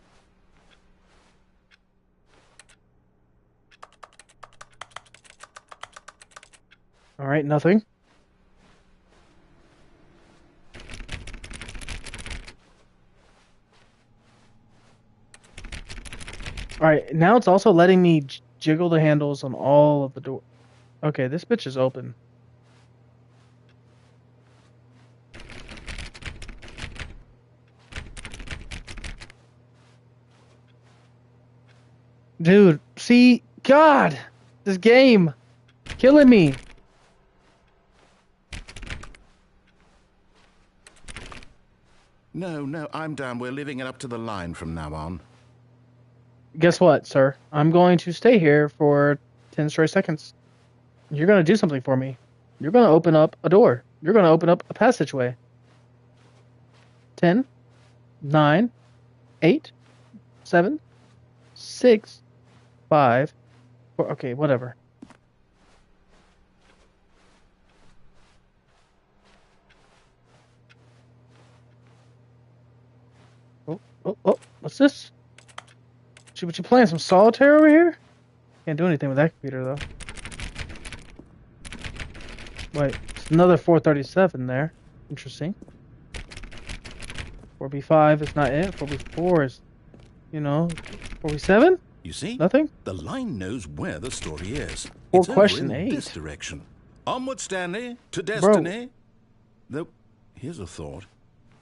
All right, nothing. All right, now it's also letting me jiggle the handles on all of the door. Okay, this bitch is open. Dude, see, God, this game, killing me. No, I'm down. We're leaving it up to the line from now on. Guess what, sir? I'm going to stay here for 10 straight seconds. You're going to do something for me. You're going to open up a door. You're going to open up a passageway. 10, 9, 8, 7, 6, 5, 4. Okay, whatever. Oh, what's this? What you playing? Some solitaire over here? Can't do anything with that computer though. Wait, it's another 437 there. Interesting. 4B5 is not it. 4B4 is, 4B7? You see? Nothing? The line knows where the story is. It's question over in 8. This direction. Onward, Stanley, to destiny. Though, here's a thought.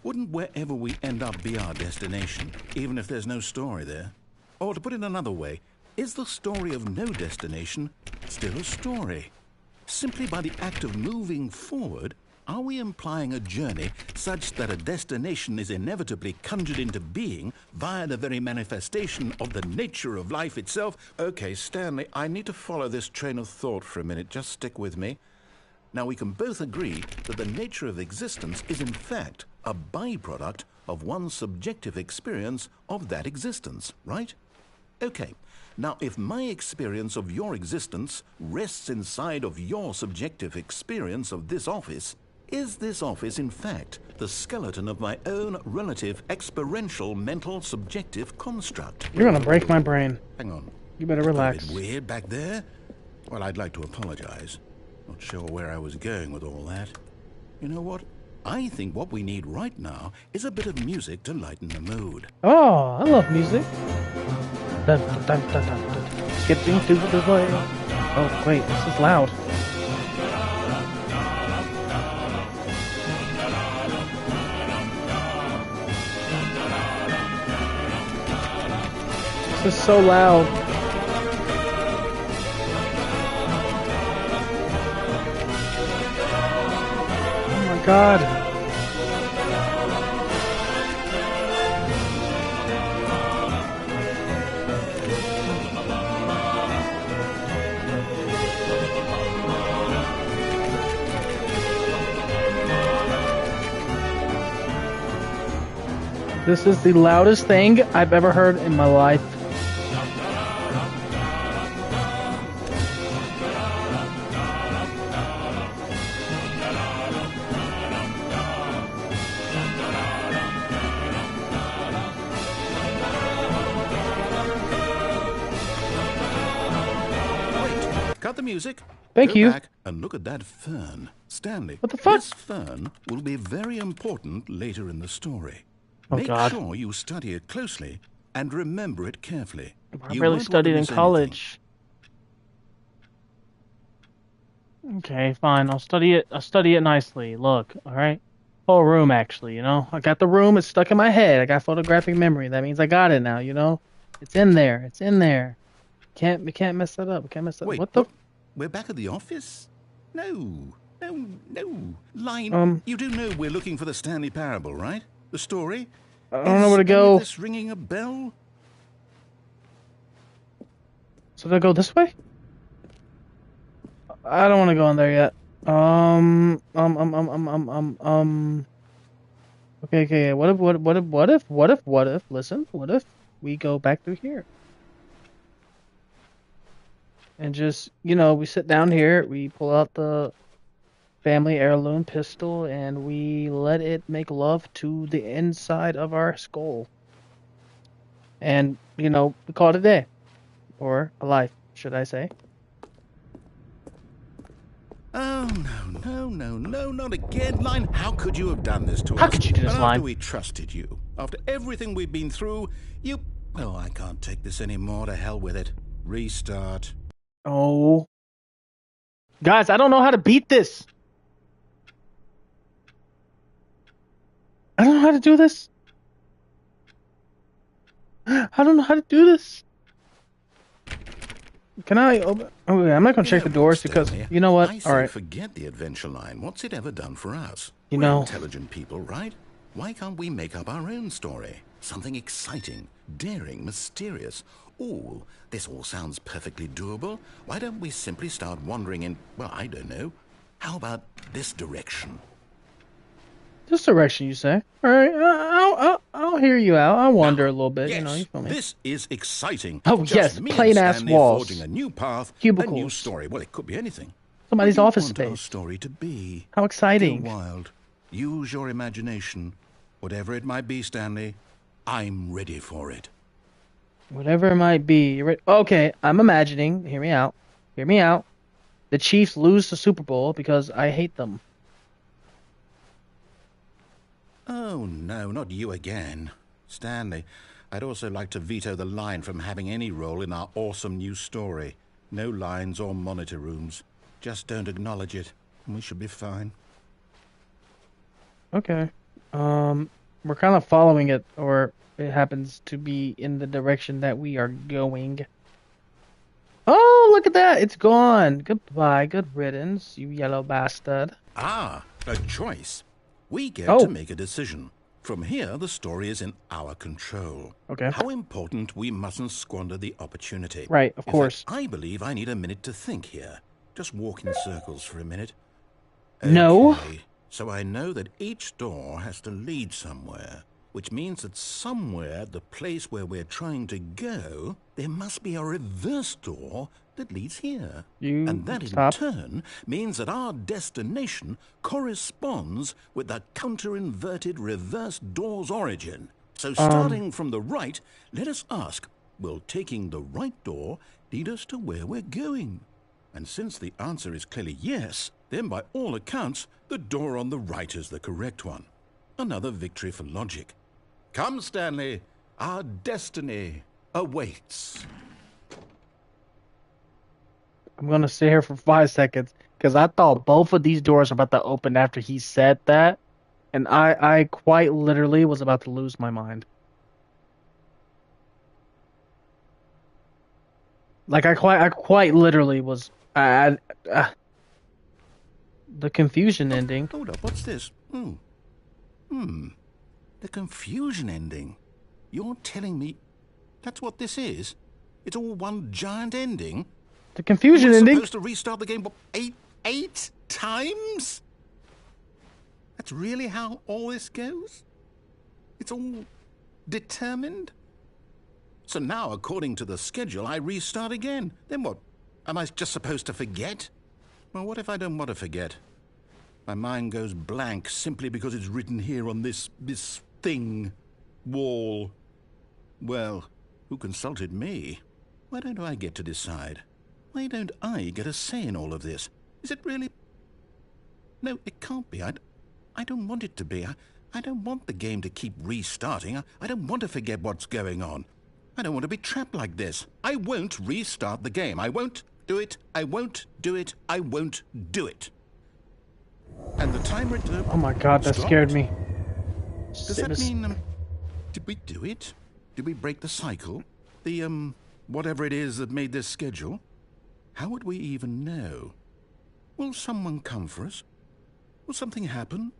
Wouldn't wherever we end up be our destination, even if there's no story there? Or to put it another way, is the story of no destination still a story? Simply by the act of moving forward, are we implying a journey such that a destination is inevitably conjured into being via the very manifestation of the nature of life itself? Okay, Stanley, I need to follow this train of thought for a minute. Just stick with me. Now, we can both agree that the nature of existence is in fact a byproduct of one's subjective experience of that existence, right? Okay. Now, if my experience of your existence rests inside of your subjective experience of this office, is this office, in fact, the skeleton of my own relative experiential mental subjective construct? You're gonna break my brain. Hang on. You better relax. A bit weird back there? Well, I'd like to apologize. Not sure where I was going with all that. You know what? I think what we need right now is a bit of music to lighten the mood. Oh, I love music. Dun, dun, dun, dun, dun, dun. Skipping to the way. Oh, wait, this is loud. This is so loud. Oh my god. This is the loudest thing I've ever heard in my life. Cut the music. Thank you. Go back and look at that fern. Stanley, what the fuck? This fern will be very important later in the story. Oh, Make God. sure you study it closely and remember it carefully. I barely studied in college. Okay, fine. I'll study it. I'll study it nicely. Look, all right. Whole room, actually. I got the room. It's stuck in my head. I got photographic memory. That means I got it now. It's in there. It's in there. We can't mess that up. We can't mess that up. Wait, What the? We're back at the office? No. Line. You do know we're looking for the Stanley Parable, right? The story? I don't know where to go. Is this ringing a bell? So do I go this way? I don't want to go in there yet. Okay. What if? Listen. What if we go back through here? And just, we sit down here, we pull out the family heirloom pistol, and we let it make love to the inside of our skull. And, we call it a day. Or a life, should I say. Oh, no, not again, Line. How could you have done this to us? How could you do this, Line? After we trusted you, after everything we've been through, Oh, I can't take this anymore. To hell with it. Restart. Oh. Guys, I don't know how to beat this. I don't know how to do this. I don't know how to do this. Can I open? Oh, yeah, I'm not going to check the doors because, you know what? I say All right. forget the adventure line. What's it ever done for us? You We're know. intelligent people, right? Why can't we make up our own story? Something exciting, daring, mysterious. Oh, this all sounds perfectly doable. Why don't we simply start wandering in, well, I don't know. How about this direction? This direction, you say? All right, I'll hear you out. I'll wander a little bit. Yes, You feel me? this is exciting. Oh, Just yes, me and plain-ass Stanley walls. forging a new path, a Cubicles. new story. Well, it could be anything. Somebody's What do you office want our space. story to be? How exciting. Go wild. Use your imagination. Whatever it might be, Stanley, I'm ready for it. Whatever it might be. You're right. Okay, I'm imagining. Hear me out. Hear me out. The Chiefs lose the Super Bowl because I hate them. Oh, no, not you again. Stanley, I'd also like to veto the line from having any role in our awesome new story. No lines or monitor rooms. Just don't acknowledge it, and we should be fine. Okay. We're kind of following it, or it happens to be in the direction that we are going. Oh, look at that! It's gone. Goodbye. Good riddance, you yellow bastard. Ah, a choice. We get Oh. to make a decision. From here, the story is in our control. Okay. How important, we mustn't squander the opportunity. Right, of course. I believe I need a minute to think here. Just walk in circles for a minute. No. Okay, so I know that each door has to lead somewhere, which means that somewhere, the place where we're trying to go, there must be a reverse door that leads here. And that in turn means that our destination corresponds with the counter-inverted reverse door's origin. So starting from the right, let us ask, will taking the right door lead us to where we're going? And since the answer is clearly yes, then by all accounts, the door on the right is the correct one. Another victory for logic. Come, Stanley, our destiny awaits. I'm gonna stay here for 5 seconds because I thought both of these doors were about to open after he said that, and I quite literally was about to lose my mind. Like I quite literally was. The confusion ending. Hold up, what's this? The confusion ending. You're telling me that's what this is? It's all one giant ending? The confusion We're ending. supposed to restart the game, what, eight times? That's really how all this goes? It's all determined? So now, according to the schedule, I restart again. Then what? Am I just supposed to forget? Well, what if I don't want to forget? My mind goes blank simply because it's written here on this thing, wall. Well, who consulted me? Why don't I get to decide? Why don't I get a say in all of this? Is it really? No, it can't be. I don't want it to be. I don't want the game to keep restarting. I don't want to forget what's going on. I don't want to be trapped like this. I won't restart the game. I won't do it. I won't do it. I won't do it. And the timer... Oh my god, that scared me. Does that mean... did we do it? Did we break the cycle? The, whatever it is that made this schedule? How would we even know? Will someone come for us? Will something happen?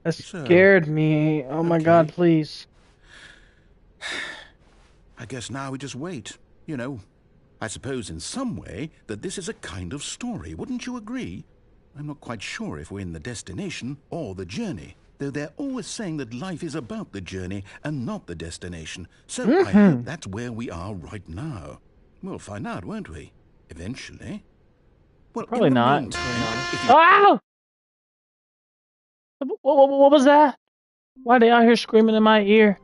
That scared me. Oh my god, please. I guess now we just wait. You know, I suppose in some way that this is a kind of story. Wouldn't you agree? I'm not quite sure if we're in the destination or the journey, though they're always saying that life is about the journey and not the destination. So I hope that's where we are right now. We'll find out, won't we? Eventually. Well, probably not. Meantime, Ah! What was that? Why are they out here screaming in my ear?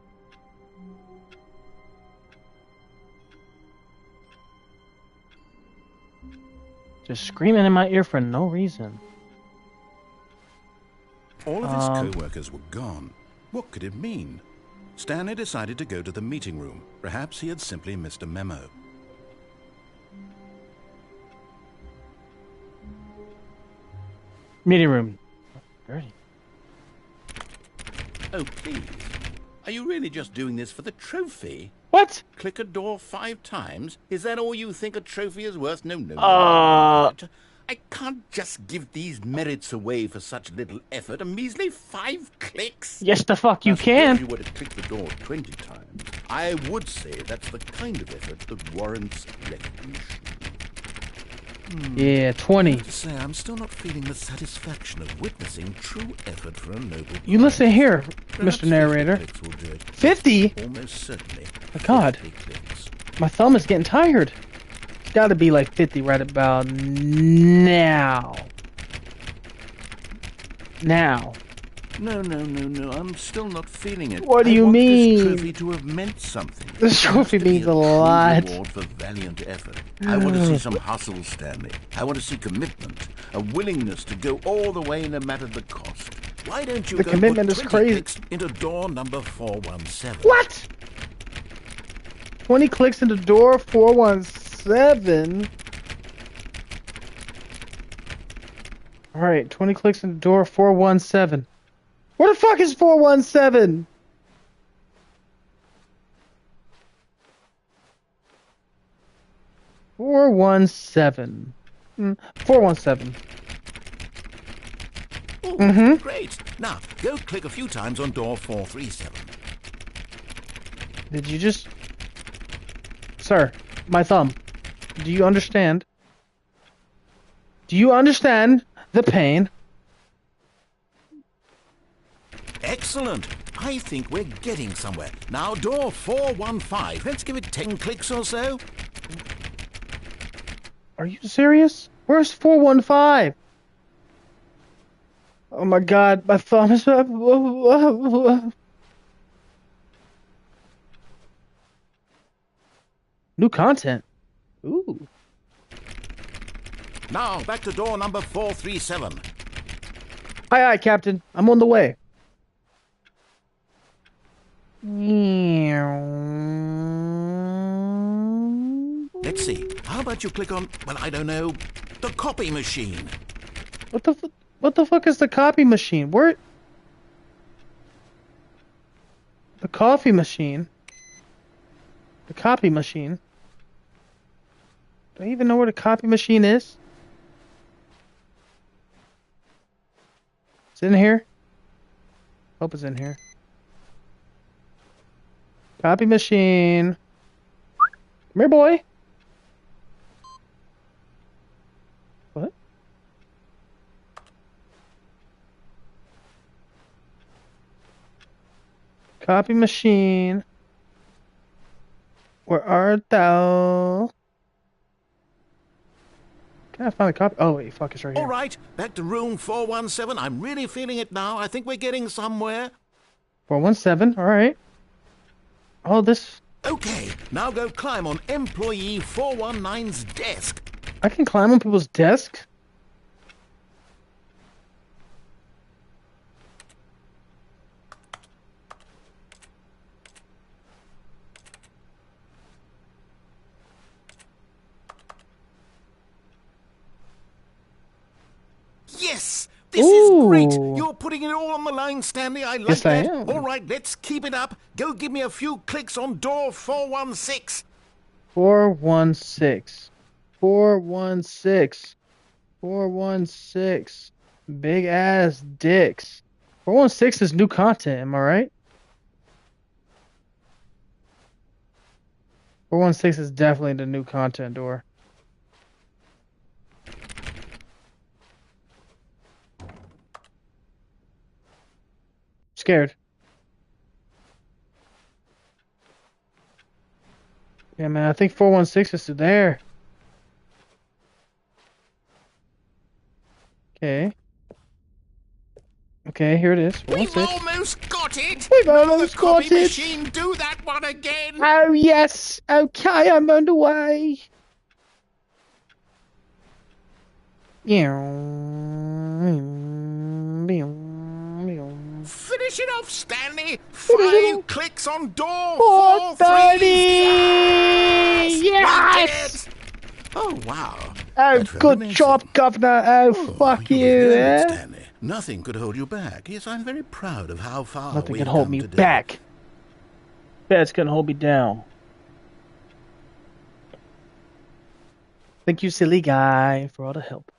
Just screaming in my ear for no reason. All of his co-workers were gone. What could it mean? Stanley decided to go to the meeting room. Perhaps he had simply missed a memo. Meeting room. Dirty. Oh, please. Are you really just doing this for the trophy? What? Click a door 5 times? Is that all you think a trophy is worth? No. I can't just give these merits away for such little effort. A measly 5 clicks? Yes, the fuck you can. If you were to click the door 20 times, I would say that's the kind of effort that warrants recognition. Yeah, 20. I have to say, I'm still not feeling the satisfaction of witnessing true effort for a noble You listen here, Perhaps Mr. Narrator. 50 clicks will do it. 50? Almost certainly. My god. 50 clicks. My thumb is getting tired. It's gotta be like 50 right about now. Now. No. I'm still not feeling it. What do you mean? I want this trophy to have meant something. This trophy means a lot. Reward for valiant effort. I want to see some hustle, Stanley. I want to see commitment, a willingness to go all the way no matter the cost. Why don't you the go commitment put is 20 crazy. clicks into door number 417? What? 20 clicks into door 417. Alright, 20 clicks into door 417. Where the fuck is 417? Four 417. Oh, great. Now, go click a few times on door 437. Did you just... Sir, my thumb. Do you understand? Do you understand the pain? Excellent. I think we're getting somewhere. Now, door 415. Let's give it 10 clicks or so. Are you serious? Where's 415? Oh my god, my thumb is... New content. Ooh. Now, back to door number 437. Aye, Captain. I'm on the way. Let's see. How about you click on, well, I don't know, the copy machine? What the fuck is the copy machine? Where? The coffee machine? The copy machine? Do I even know where the copy machine is? It's in here? Hope it's in here. Copy machine. Come here, boy. What? Copy machine. Where art thou? Can I find a copy? Oh, wait, fuck, it's right here. All right, back to room 417. I'm really feeling it now. I think we're getting somewhere. 417, alright. Oh, this... Okay, now go climb on employee 419's desk. I can climb on people's desks? Yes! This is great! You're putting it all on the line, Stanley. I like yes, that. I am. All right, let's keep it up. Go give me a few clicks on door 416. 416. 416. 416. Big ass dicks. 416 is new content, am I right? 416 is definitely the new content door. Scared. Yeah, man, I think 416 is still there. Okay. Okay, here it is. We've almost got it! We've almost got it! Machine, do that one again! Oh, yes! Okay, I'm underway! Finish it off, Stanley! 5 clicks on door 430! Yes! Oh, wow. Oh, good job, Governor. Oh, fuck you. Stanley. Nothing could hold you back. Yes, I'm very proud of how far Nothing we've can hold come me today. back. That's gonna hold me down. Thank you, silly guy, for all the help.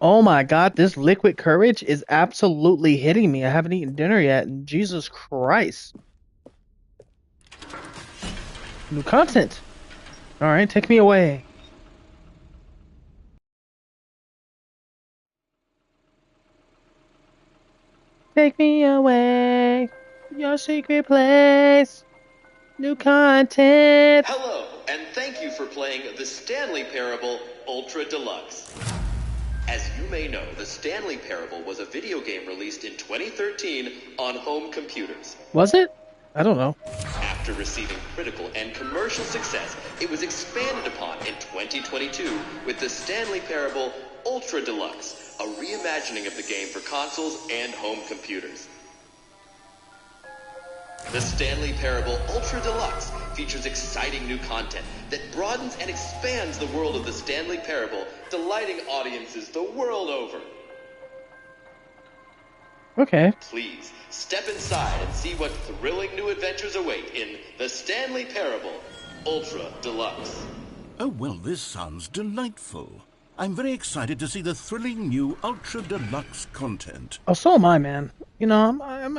Oh my god, this liquid courage is absolutely hitting me. I haven't eaten dinner yet, and Jesus Christ. New content. Alright, take me away. Take me away. Your secret place. New content. Hello, and thank you for playing the Stanley Parable Ultra Deluxe. As you may know, the Stanley Parable was a video game released in 2013 on home computers. Was it? I don't know. After receiving critical and commercial success, it was expanded upon in 2022 with the Stanley Parable Ultra Deluxe, a reimagining of the game for consoles and home computers. The Stanley Parable Ultra Deluxe features exciting new content that broadens and expands the world of the Stanley Parable, delighting audiences the world over. Okay. Please, step inside and see what thrilling new adventures await in The Stanley Parable Ultra Deluxe. Oh, well, this sounds delightful. I'm very excited to see the thrilling new Ultra Deluxe content. Oh, so am I, man. You know, I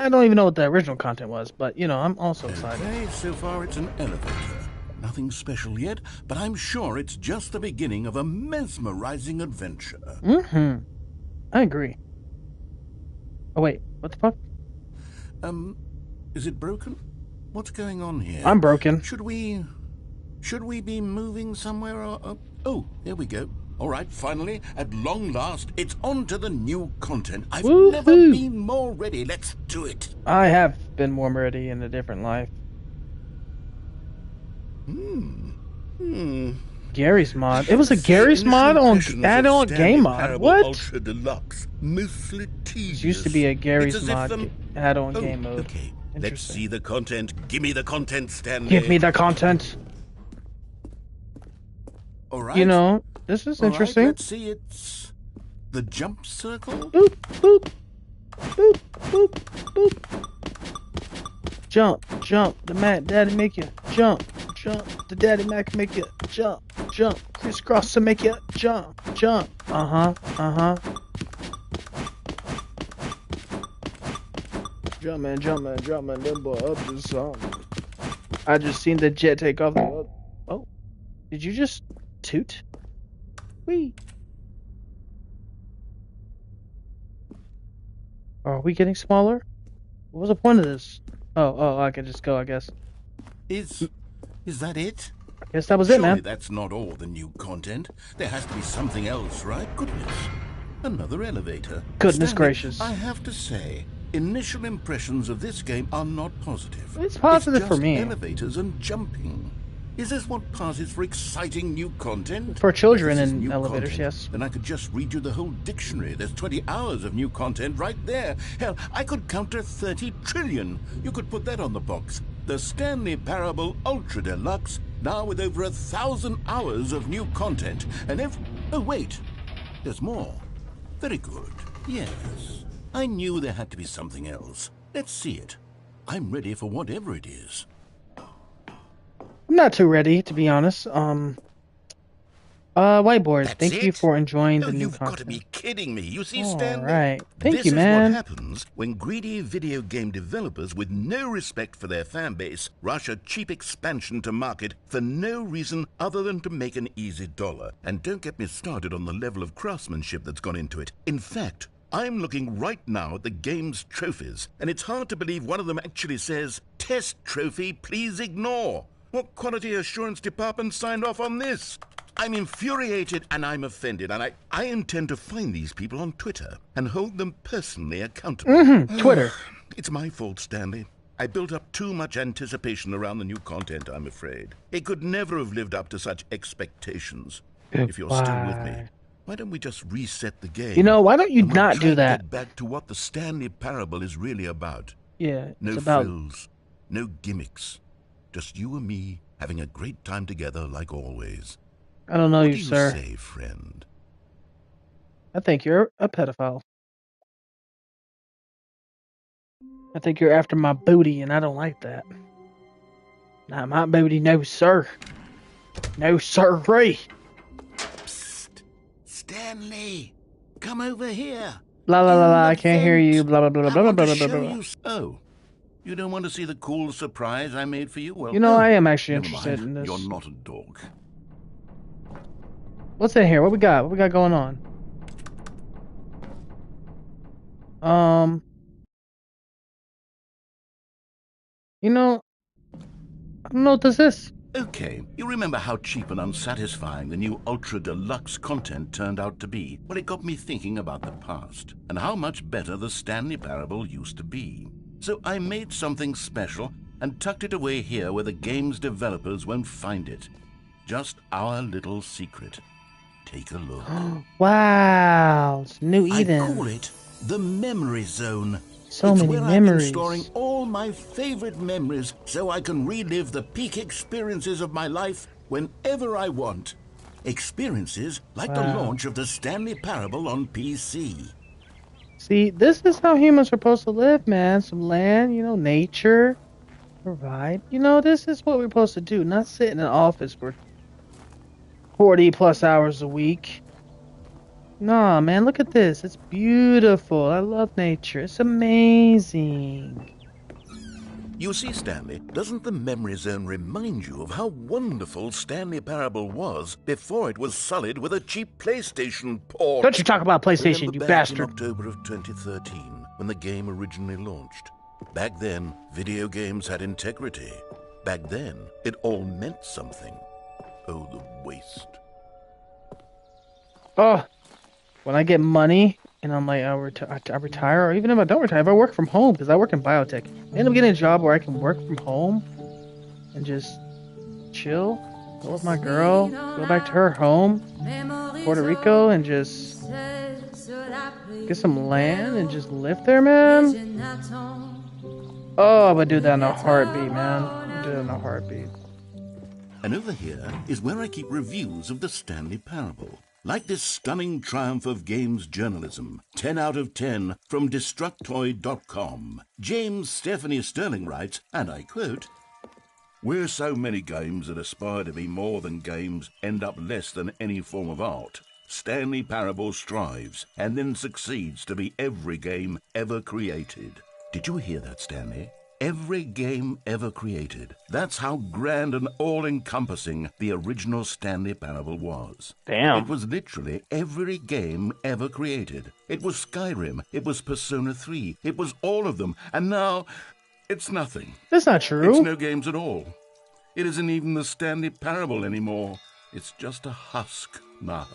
don't even know what the original content was, but, you know, I'm also excited. Okay, so far it's an elevator. Nothing special yet, but I'm sure it's just the beginning of a mesmerizing adventure. Mm-hmm. I agree. Oh, wait. What the fuck? Is it broken? What's going on here? I'm broken. Should we be moving somewhere or... Oh, there we go. All right, finally, at long last, it's on to the new content. I've never been more ready. Let's do it. I have been more ready in a different life. Gary's mod. It was a Gary's mod on add-on game mod. What? Ultra Deluxe. Mostly tedious. It used to be a Gary's mod add-on game mode. Okay, let's see the content. Give me the content, Stanley. Give me the content. All right. You know, this is interesting. Right, let's see, it's the jump circle. Boop, boop, boop, boop, boop. Jump, jump. The daddy make you jump, jump. The daddy Mac make you jump, jump. Crisscross to make you jump, jump. Jumpman, jumpman, them boy up to something. I just seen the jet take off. Oh, did you just toot? Wee. Are we getting smaller? What was the point of this? Oh, I can just go, I guess. Is that it? I guess that was it, man. That's not all the new content. There has to be something else, right? Goodness. Another elevator. Goodness Stanley, gracious. I have to say, initial impressions of this game are not positive. It's positive it's for just me. Elevators and jumping. Is this what passes for exciting new content? For children in in elevators, yes. Then I could just read you the whole dictionary. There's 20 hours of new content right there. Hell, I could count to 30 trillion. You could put that on the box. The Stanley Parable Ultra Deluxe, now with over 1,000 hours of new content. And oh, wait. There's more. Very good. Yes. I knew there had to be something else. Let's see it. I'm ready for whatever it is. I'm not too ready, to be honest. Whiteboard, thank you for enjoying the new content. You've got to be kidding me. You see, Stanley? Alright. Thank you, This man. is what happens when greedy video game developers with no respect for their fan base rush a cheap expansion to market for no reason other than to make an easy dollar. And don't get me started on the level of craftsmanship that's gone into it. In fact, I'm looking right now at the game's trophies, and it's hard to believe one of them actually says, "Test trophy, please ignore." What quality assurance department signed off on this? I'm infuriated and I'm offended, and I intend to find these people on Twitter and hold them personally accountable. Twitter. It's my fault, Stanley. I built up too much anticipation around the new content, I'm afraid. It could never have lived up to such expectations. If you're still with me, why don't we just reset the game? You know, why don't you not do that? Get back to what the Stanley Parable is really about. Yeah, no it's about... frills, no gimmicks. Just you and me having a great time together like always. I don't know What you, do sir. Say, friend? I think you're a pedophile. I think you're after my booty, and I don't like that. Not my booty, no, sir. No, sirree. Psst. Stanley, come over here. Blah, blah, blah, blah, I can't hear you. Blah, blah, blah, blah, blah, blah, blah, blah, blah. Oh, you don't want to see the cool surprise I made for you? Well, you know, I am actually never interested mind. in this. You're not a dog. What's in here? What we got? What we got going on? You know, I don't know what this is. Okay, you remember how cheap and unsatisfying the new Ultra Deluxe content turned out to be? Well, it got me thinking about the past and how much better the Stanley Parable used to be. So I made something special and tucked it away here where the game's developers won't find it. Just our little secret. Take a look. Wow, it's New Eden. I call it the Memory Zone. So it's many where memories. I've been storing all my favorite memories so I can relive the peak experiences of my life whenever I want. Experiences like the launch of the Stanley Parable on PC. See, this is how humans are supposed to live, man. Some land, nature, provide. This is what we're supposed to do, not sit in an office for 40 plus hours a week. Nah, man, look at this. It's beautiful. I love nature. It's amazing. You see, Stanley, doesn't the Memory Zone remind you of how wonderful Stanley Parable was before it was sullied with a cheap PlayStation port? Don't you talk about PlayStation, you bastard. In October of 2013, when the game originally launched. Back then, video games had integrity. Back then, it all meant something. Oh, the waste. Oh, when I get money and I'm like, I retire, or even if I don't retire, if I work from home, because I work in biotech, I end up getting a job where I can work from home and just chill, go with my girl, go back to her home, Puerto Rico, and just get some land and just live there, man. Oh, I would do that in a heartbeat, man. I would do that in a heartbeat. And over here is where I keep reviews of the Stanley Parable. Like this stunning triumph of games journalism, 10 out of 10 from Destructoid.com. James Stephanie Sterling writes, and I quote, "Where so many games that aspire to be more than games end up less than any form of art, Stanley Parable strives and then succeeds to be every game ever created." Did you hear that, Stanley? Every game ever created. That's how grand and all-encompassing the original Stanley Parable was. Damn. It was literally every game ever created. It was Skyrim. It was Persona 3. It was all of them. And now, it's nothing. That's not true. It's no games at all. It isn't even the Stanley Parable anymore. It's just a husk now.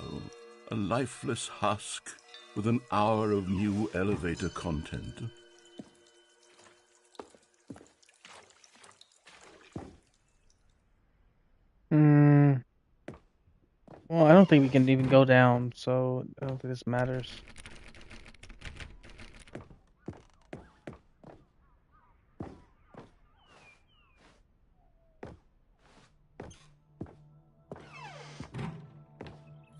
A lifeless husk with an hour of new elevator content. Well, I don't think we can even go down, so I don't think this matters.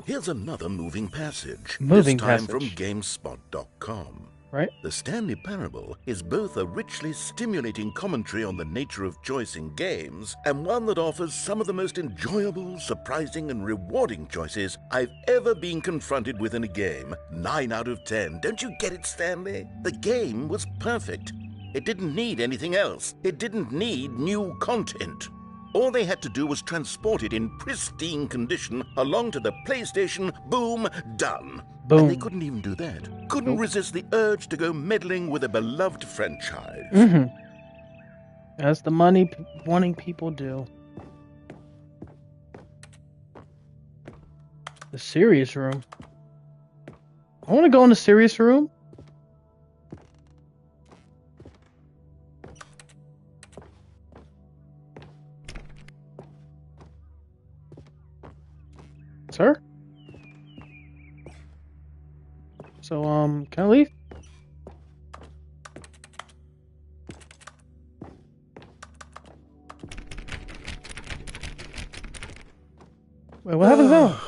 Here's another moving passage. Moving this time passage. from GameSpot.com. Right? The Stanley Parable is both a richly stimulating commentary on the nature of choice in games and one that offers some of the most enjoyable, surprising, and rewarding choices I've ever been confronted with in a game. 9 out of 10. Don't you get it, Stanley? The game was perfect. It didn't need anything else. It didn't need new content. All they had to do was transport it in pristine condition along to the PlayStation. Boom, done. Boom. And they couldn't even do that. Couldn't resist the urge to go meddling with a beloved franchise. Mm-hmm. That's the money wanting people do. The serious room. I want to go in the serious room. Sir? So, can I leave? Wait, what happened now?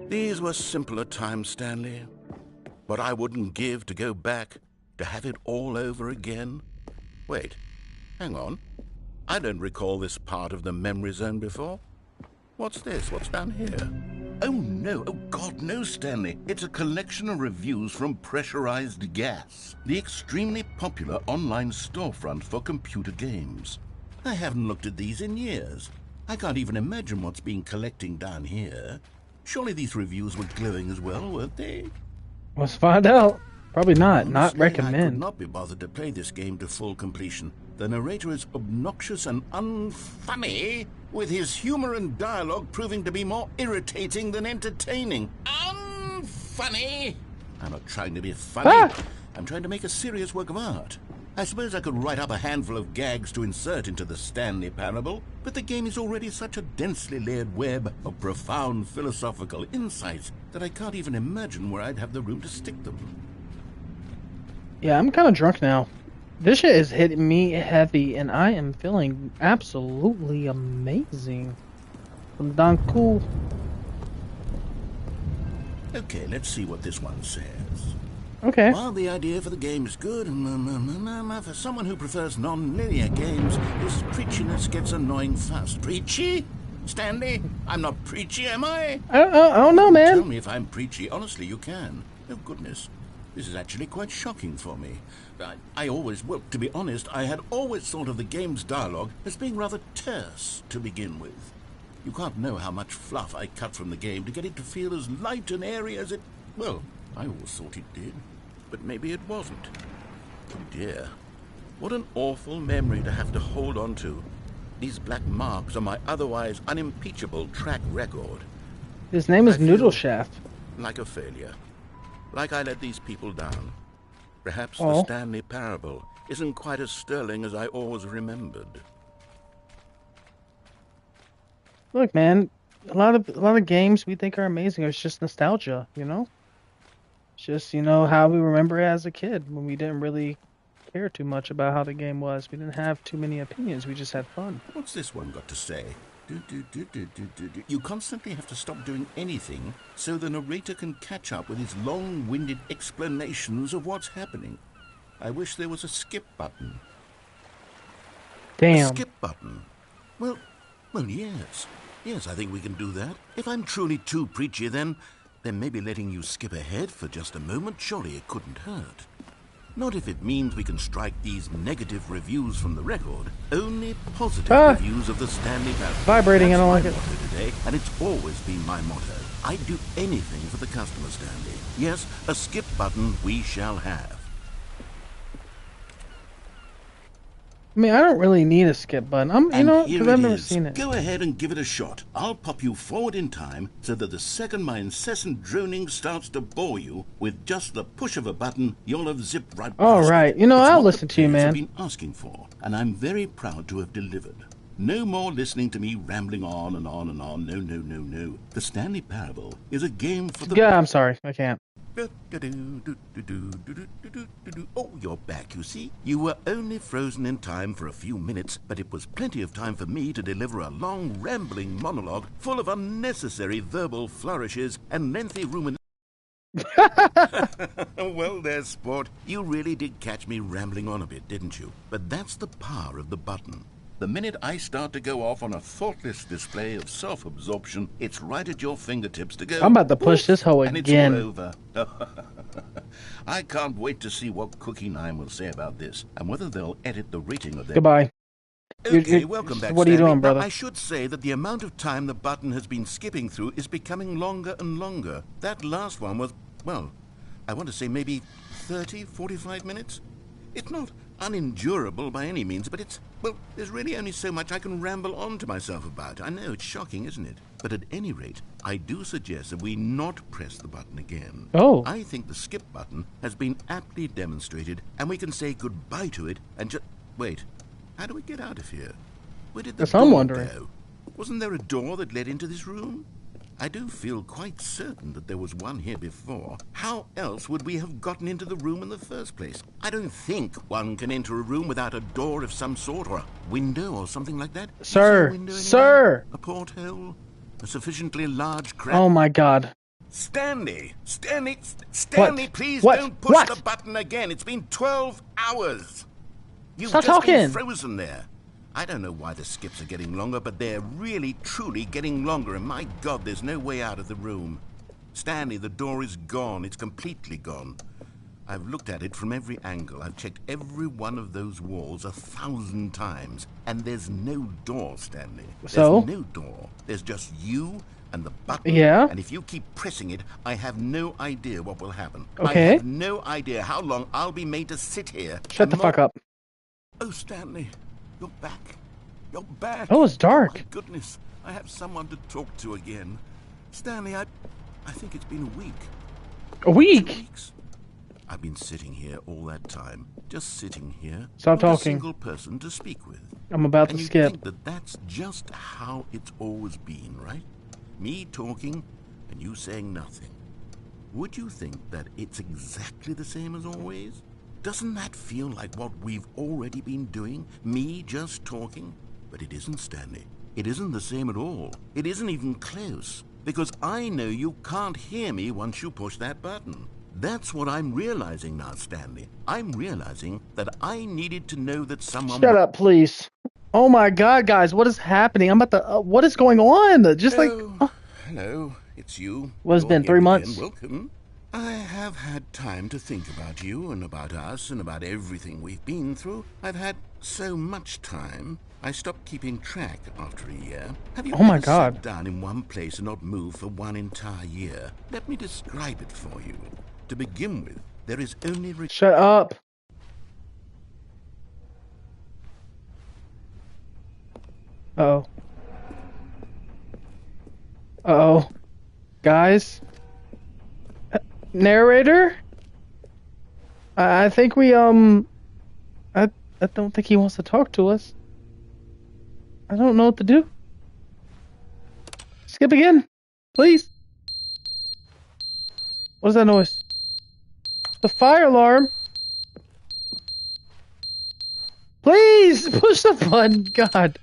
These were simpler times, Stanley. But I wouldn't give to go back, to have it all over again. Wait, hang on. I don't recall this part of the memory zone before. What's this? What's down here? Oh, no. Oh, God, no, Stanley. It's a collection of reviews from Pressurized Gas, the extremely popular online storefront for computer games. I haven't looked at these in years. I can't even imagine what's been collecting down here. Surely these reviews were glowing as well, weren't they? Let's find out. Probably not. Not Honestly, I could recommend. not be bothered to play this game to full completion. The narrator is obnoxious and unfunny, with his humor and dialogue proving to be more irritating than entertaining. Unfunny! I'm not trying to be funny. I'm trying to make a serious work of art. I suppose I could write up a handful of gags to insert into the Stanley Parable, but the game is already such a densely layered web of profound philosophical insights that I can't even imagine where I'd have the room to stick them. Yeah, I'm kind of drunk now. This shit is hitting me heavy, and I am feeling absolutely amazing. I'm done cool. Okay, let's see what this one says. Okay. While the idea for the game is good, for someone who prefers non-linear games, this preachiness gets annoying fast. Preachy? Stanley? I'm not preachy, am I? I don't know, man. Tell me if I'm preachy. Honestly, you can. Oh, goodness. This is actually quite shocking for me. Well, to be honest, I had always thought of the game's dialogue as being rather terse to begin with. You can't know how much fluff I cut from the game to get it to feel as light and airy as it... Well, I always thought it did, but maybe it wasn't. Oh dear. What an awful memory to have to hold on to. These black marks on my otherwise unimpeachable track record. His name is Noodle Shaft. Like a failure. Like I let these people down. Perhaps Oh. the Stanley Parable isn't quite as sterling as I always remembered. Look, man, a lot of games we think are amazing. It's just nostalgia, you know. It's just how we remember it as a kid when we didn't really care too much about how the game was. We didn't have too many opinions. We just had fun. What's this one got to say? You constantly have to stop doing anything so the narrator can catch up with his long-winded explanations of what's happening. I wish there was a skip button. Damn. A skip button? Well, yes. Yes, I think we can do that. If I'm truly too preachy, then maybe letting you skip ahead for just a moment, surely it couldn't hurt. Not if it means we can strike these negative reviews from the record. Only positive reviews of the Stanley Parable. Vibrating, I don't like it. That's my motto today, and it's always been my motto. I'd do anything for the customer, Stanley. Yes, a skip button we shall have. I mean, I don't really need a skip button. Because I've never seen it. Go ahead and give it a shot. I'll pop you forward in time so that the second my incessant droning starts to bore you, with just the push of a button, you'll have zipped right past All right. it. It's I'll what listen the to you, players have man. been asking for, and I'm very proud to have delivered. No more listening to me rambling on and on and on. No. The Stanley Parable is a game for the... Yeah, I'm sorry. I can't. Oh, you're back, you see. You were only frozen in time for a few minutes, but it was plenty of time for me to deliver a long, rambling monologue full of unnecessary verbal flourishes and lengthy ruminations. Well, there's sport. You really did catch me rambling on a bit, didn't you? But that's the power of the button. The minute I start to go off on a thoughtless display of self-absorption, it's right at your fingertips to go... I'm about to push this hoe again. And it's all over. I can't wait to see what Cookie 9 will say about this, and whether they'll edit the rating of their... Goodbye. Okay, welcome back, What are you Stanley. doing, brother? Now, I should say that the amount of time the button has been skipping through is becoming longer and longer. That last one was, well, I want to say maybe 30, 45 minutes? It's not unendurable by any means, but there's really only so much I can ramble on to myself about. I know, it's shocking, isn't it? But at any rate, I do suggest that we not press the button again. Oh. I think the skip button has been aptly demonstrated, and we can say goodbye to it and just... Wait, how do we get out of here? Where did the That's what I'm door wondering. go? Wasn't there a door that led into this room? I do feel quite certain that there was one here before. How else would we have gotten into the room in the first place? I don't think one can enter a room without a door of some sort, or a window, or something like that. Is there a window anywhere? A porthole? A sufficiently large crack? Oh my God. Stanley, What? please What? don't push What? the button again. It's been 12 hours. You've Stop just been talking. frozen there. I don't know why the skips are getting longer, but they're really, truly getting longer, and my God, there's no way out of the room. Stanley, the door is gone. It's completely gone. I've looked at it from every angle. I've checked every one of those walls 1,000 times, and there's no door, Stanley. There's So? no door. There's just you And the button, yeah. And if you keep pressing it, I have no idea what will happen. Okay. I have no idea how long I'll be made to sit here. Shut the fuck up. Oh, Stanley, you're back. You're back. Oh, it's dark. Oh, my goodness, I have someone to talk to again. Stanley, I think it's been a week. A week? 2 weeks. I've been sitting here all that time, just sitting here. Stop not talking. A single person to speak with. I'm about to skip. Think that that's just how it's always been, right? Me talking and you saying nothing. Would you think that it's exactly the same as always? Doesn't that feel like what we've already been doing? Me just talking? But it isn't, Stanley. It isn't the same at all. It isn't even close. Because I know you can't hear me once you push that button. That's what I'm realizing now, Stanley. I'm realizing that I needed to know that someone... Shut up, please. Oh my god, guys, what is happening? I'm about to... what is going on? Just Hello, it's you. What has been, 3 months? Welcome. I have had time to think about you and about us and about everything we've been through. I've had so much time. I stopped keeping track after a year. Have you ever sat down in one place and not moved for one entire year? Let me describe it for you. To begin with, there is only... Shut up. Uh-oh. Uh-oh. Guys? Narrator? I think we, I don't think he wants to talk to us. I don't know what to do. Skip again, please. What is that noise? The fire alarm. Please push the button, God.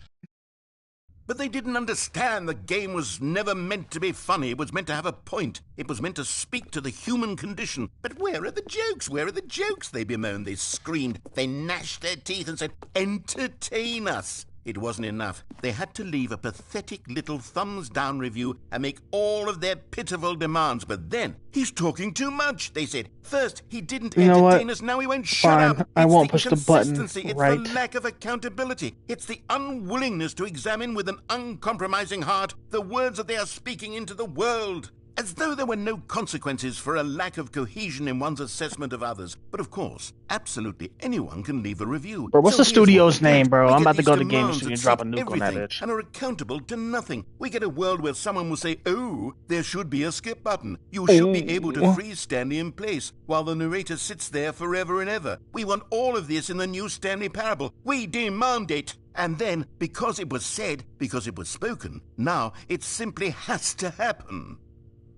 But they didn't understand the game was never meant to be funny. It was meant to have a point. It was meant to speak to the human condition. But where are the jokes? Where are the jokes? They bemoaned, they screamed, they gnashed their teeth and said, entertain us. It wasn't enough. They had to leave a pathetic little thumbs-down review and make all of their pitiful demands. But then, he's talking too much, they said. First, he didn't entertain us, now he won't shut up. I won't push the button. It's the lack of accountability. It's the unwillingness to examine with an uncompromising heart the words that they are speaking into the world. As though there were no consequences for a lack of cohesion in one's assessment of others. But of course, absolutely anyone can leave a review. Bro, what's the studio's name, bro? I'm about to go to gaming so you can drop a nuke on that bitch. And are accountable to nothing. We get a world where someone will say, oh, there should be a skip button. You should be able to freeze Stanley in place while the narrator sits there forever and ever. We want all of this in the new Stanley Parable. We demand it. And then, because it was said, because it was spoken, now it simply has to happen.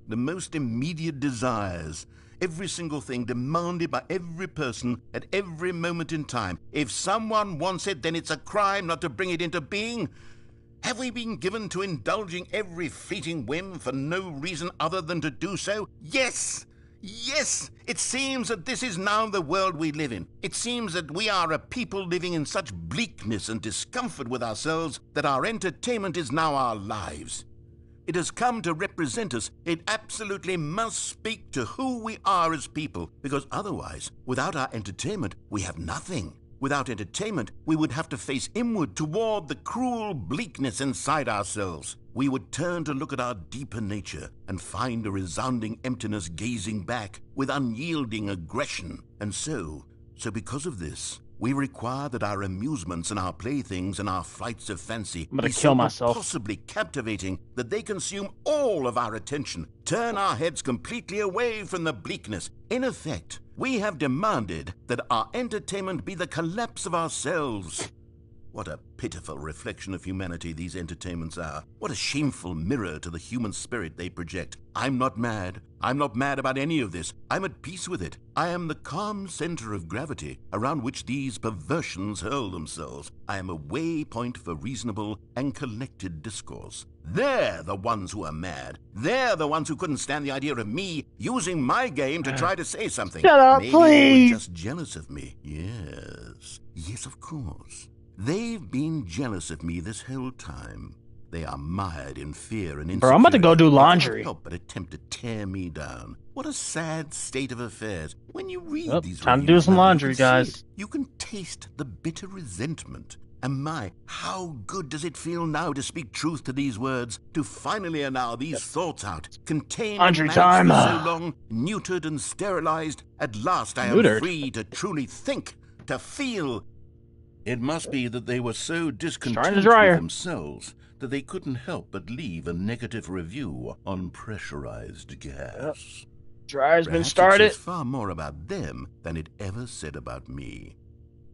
The most immediate desires, every single thing demanded by every person at every moment in time. If someone wants it, then it's a crime not to bring it into being. Have we been given to indulging every fleeting whim for no reason other than to do so? Yes! Yes! It seems that this is now the world we live in. It seems that we are a people living in such bleakness and discomfort with ourselves that our entertainment is now our lives. It has come to represent us. It absolutely must speak to who we are as people, because otherwise, without our entertainment, we have nothing. Without entertainment, we would have to face inward toward the cruel bleakness inside ourselves. We would turn to look at our deeper nature and find a resounding emptiness gazing back with unyielding aggression. And so because of this, we require that our amusements and our playthings and our flights of fancy I'm gonna kill myself. Possibly captivating, that they consume all of our attention, turn our heads completely away from the bleakness. In effect, we have demanded that our entertainment be the collapse of ourselves. What a pitiful reflection of humanity these entertainments are. What a shameful mirror to the human spirit they project. I'm not mad. I'm not mad about any of this. I'm at peace with it. I am the calm center of gravity around which these perversions hurl themselves. I am a waypoint for reasonable and collected discourse. They're the ones who are mad. They're the ones who couldn't stand the idea of me using my game to try to say something. Shut up, Maybe please. they were just jealous of me. Yes. Yes, of course. They've been jealous of me this whole time. They are mired in fear and insecurity. Bro, I'm about to go do laundry. They can't help but attempt to tear me down. What a sad state of affairs. When you read these time to do some laundry, guys. You can taste the bitter resentment And my, how good does it feel now to speak truth to these words, to finally allow these thoughts out, contained and managed for so long, neutered and sterilized. At last I am free to truly think, to feel. It must be that they were so discontent with themselves that they couldn't help but leave a negative review on pressurized gas. Dryer's been started. It says far more about them than it ever said about me.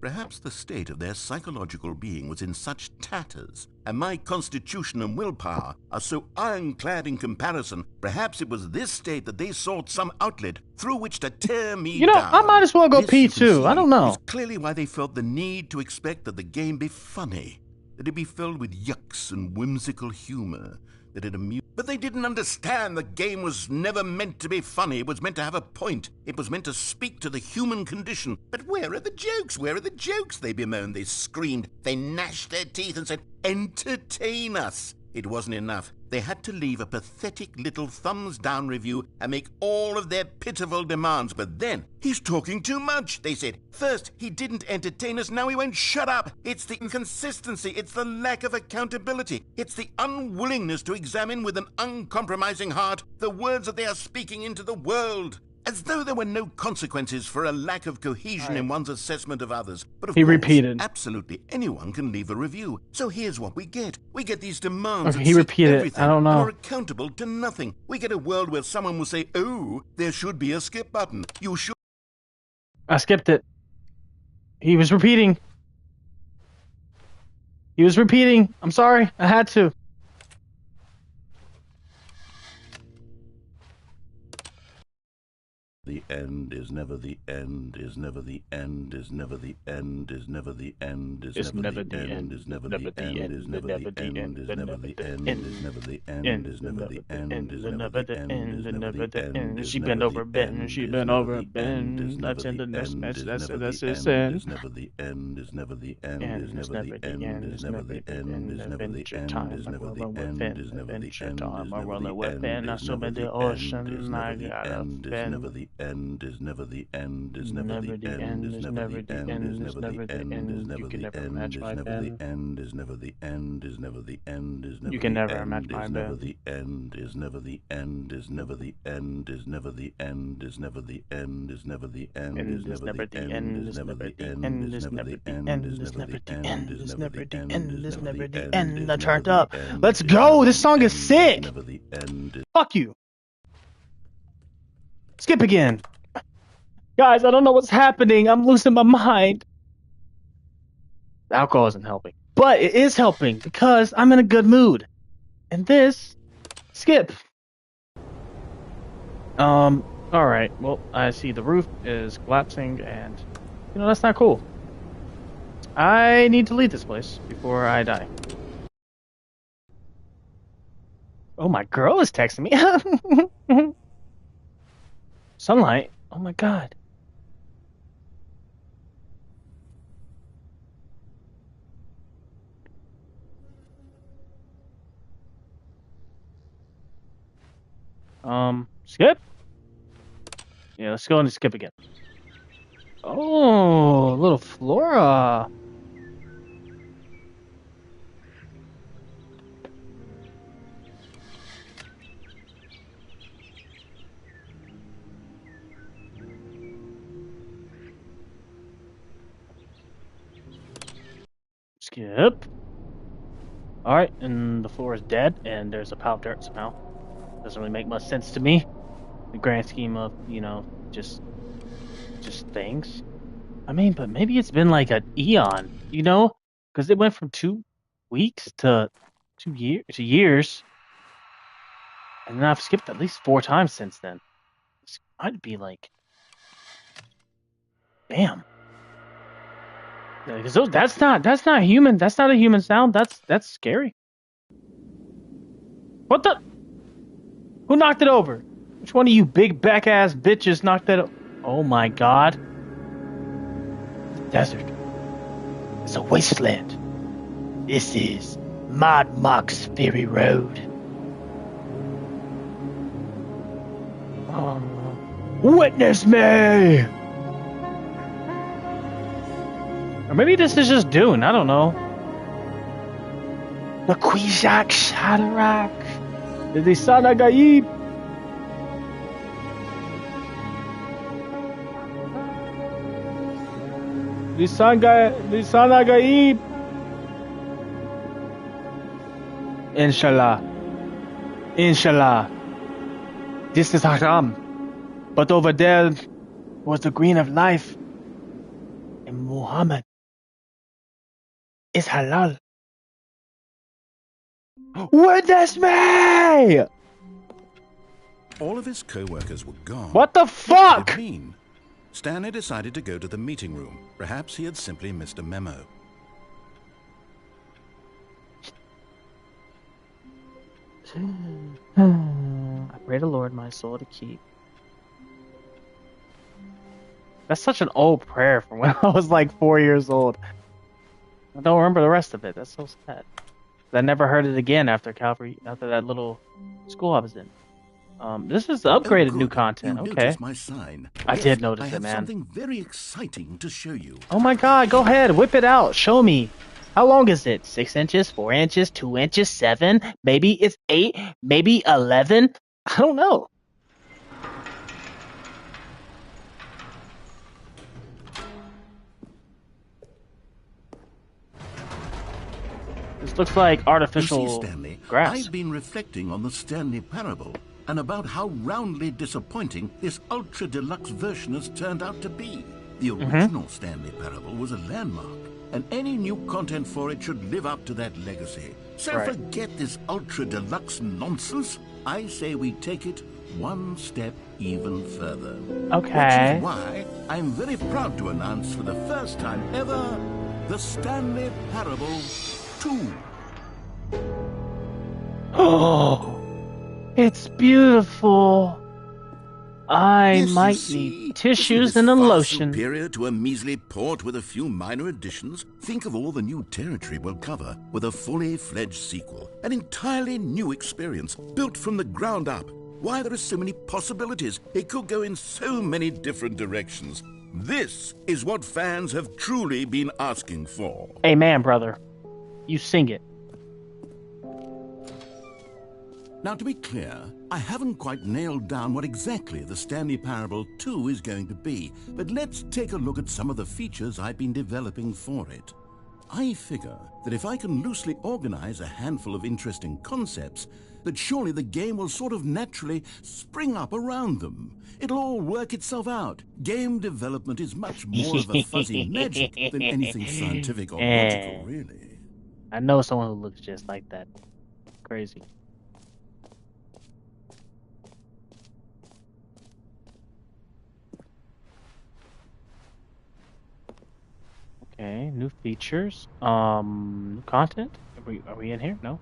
Perhaps the state of their psychological being was in such tatters, and my constitution and willpower are so ironclad in comparison. Perhaps it was this state that they sought some outlet through which to tear me down. I might as well go pee too. I don't know. Is clearly why they felt the need to expect that the game be funny, that it be filled with yucks and whimsical humor, that it amused. But they didn't understand the game was never meant to be funny. It was meant to have a point. It was meant to speak to the human condition. But where are the jokes? Where are the jokes? They bemoaned, they screamed, they gnashed their teeth and said, entertain us. It wasn't enough. They had to leave a pathetic little thumbs-down review and make all of their pitiful demands. But then, he's talking too much, they said. First, he didn't entertain us, now he won't shut up. It's the inconsistency, it's the lack of accountability, it's the unwillingness to examine with an uncompromising heart the words that they are speaking into the world. As though there were no consequences for a lack of cohesion in one's assessment of others. But of course, absolutely anyone can leave a review. So here's what we get. We get these demands that everything I don't know. and are accountable to nothing. We get a world where someone will say, oh, there should be a skip button. You should... I skipped it. He was repeating. I'm sorry. I had to. The end is never the end, is never the end, is never the end, is never the end, is never the end, is never the end, is never the end, is never the end, is never the end, is never the end, is never the end, is never the end. She bent over, bent. She bent over, bent. That's in the next match. That's his end. Is never the end, is never the end, is never the end, is never the end, is never the end, is never the end, is never the end, I'm rolling with Ben. I swim in the ocean. I got a Ben. End is never the end, is never the end, is never the end, is never the end, is never the end, is never the end, is never the end, is never the end, is never you can never match my never the end, is never the end, is never the end, is never the end, is never the end, is never the end, is never the end, is never the end, is never the end, is never the end, is never the end, is never the end. I turned up. Let's go. This song is sick. Fuck you. Skip again. Guys, I don't know what's happening. I'm losing my mind. The alcohol isn't helping. But it is helping because I'm in a good mood. And this... Skip. Alright. Well, I see the roof is collapsing and... that's not cool. I need to leave this place before I die. Oh, my girl is texting me. Sunlight? Oh my god. Skip? Yeah, let's go and skip again. Oh, little Flora. Skip. Alright, and the floor is dead, and there's a pile of dirt somehow. Doesn't really make much sense to me. The grand scheme of, just things. I mean, but maybe it's been like an eon, Because it went from 2 weeks to 2 years. And then I've skipped at least 4 times since then. This might be like... Damn. Because that's not human. That's not a human sound. That's scary. What the? Who knocked it over? Which one of you big back ass bitches knocked that? Oh my god! The desert. It's a wasteland. This is Mod Mock's Ferry Road. Witness me! Or maybe this is just Dune, I don't know. The Kwisatz Haderach. The Sanagaib. The Sanagaib. Inshallah. This is haram. But over there was the green of life. And Muhammad is halal. Witness me! All of his co-workers were gone. What the fuck? What did it mean? Stanley decided to go to the meeting room. Perhaps he had simply missed a memo. I pray the Lord my soul to keep. That's such an old prayer from when I was like 4 years old. I don't remember the rest of it. That's so sad. I never heard it again after that little school I was in. This is upgraded new content. You okay. My sign. I did notice I it, have man. Something very exciting to show you. Oh my god, go ahead, whip it out, show me. How long is it? 6 inches, 4 inches, 2 inches, 7? Maybe it's 8, maybe 11? I don't know. This looks like artificial you see, Stanley, grass. I've been reflecting on the Stanley Parable and about how roundly disappointing this ultra deluxe version has turned out to be. The original Stanley Parable was a landmark, and any new content for it should live up to that legacy. So forget this ultra deluxe nonsense. I say we take it one step even further. Okay. Which is why I'm very proud to announce for the first time ever the Stanley Parable 2. Oh, it's beautiful. I Yes, might you see, need tissues isn't and a this far lotion. Superior to a measly port with a few minor additions. Think of all the new territory we'll cover with a fully fledged sequel. An entirely new experience, built from the ground up. Why, there are so many possibilities. It could go in so many different directions. This is what fans have truly been asking for. Amen, brother. You sing it. Now, to be clear, I haven't quite nailed down what exactly the Stanley Parable 2 is going to be, but let's take a look at some of the features I've been developing for it. I figure that if I can loosely organize a handful of interesting concepts, that surely the game will sort of naturally spring up around them. It'll all work itself out. Game development is much more of a fuzzy magic than anything scientific or logical, really. I know someone who looks just like that. Crazy. Okay, new features. New content? Are we in here? No?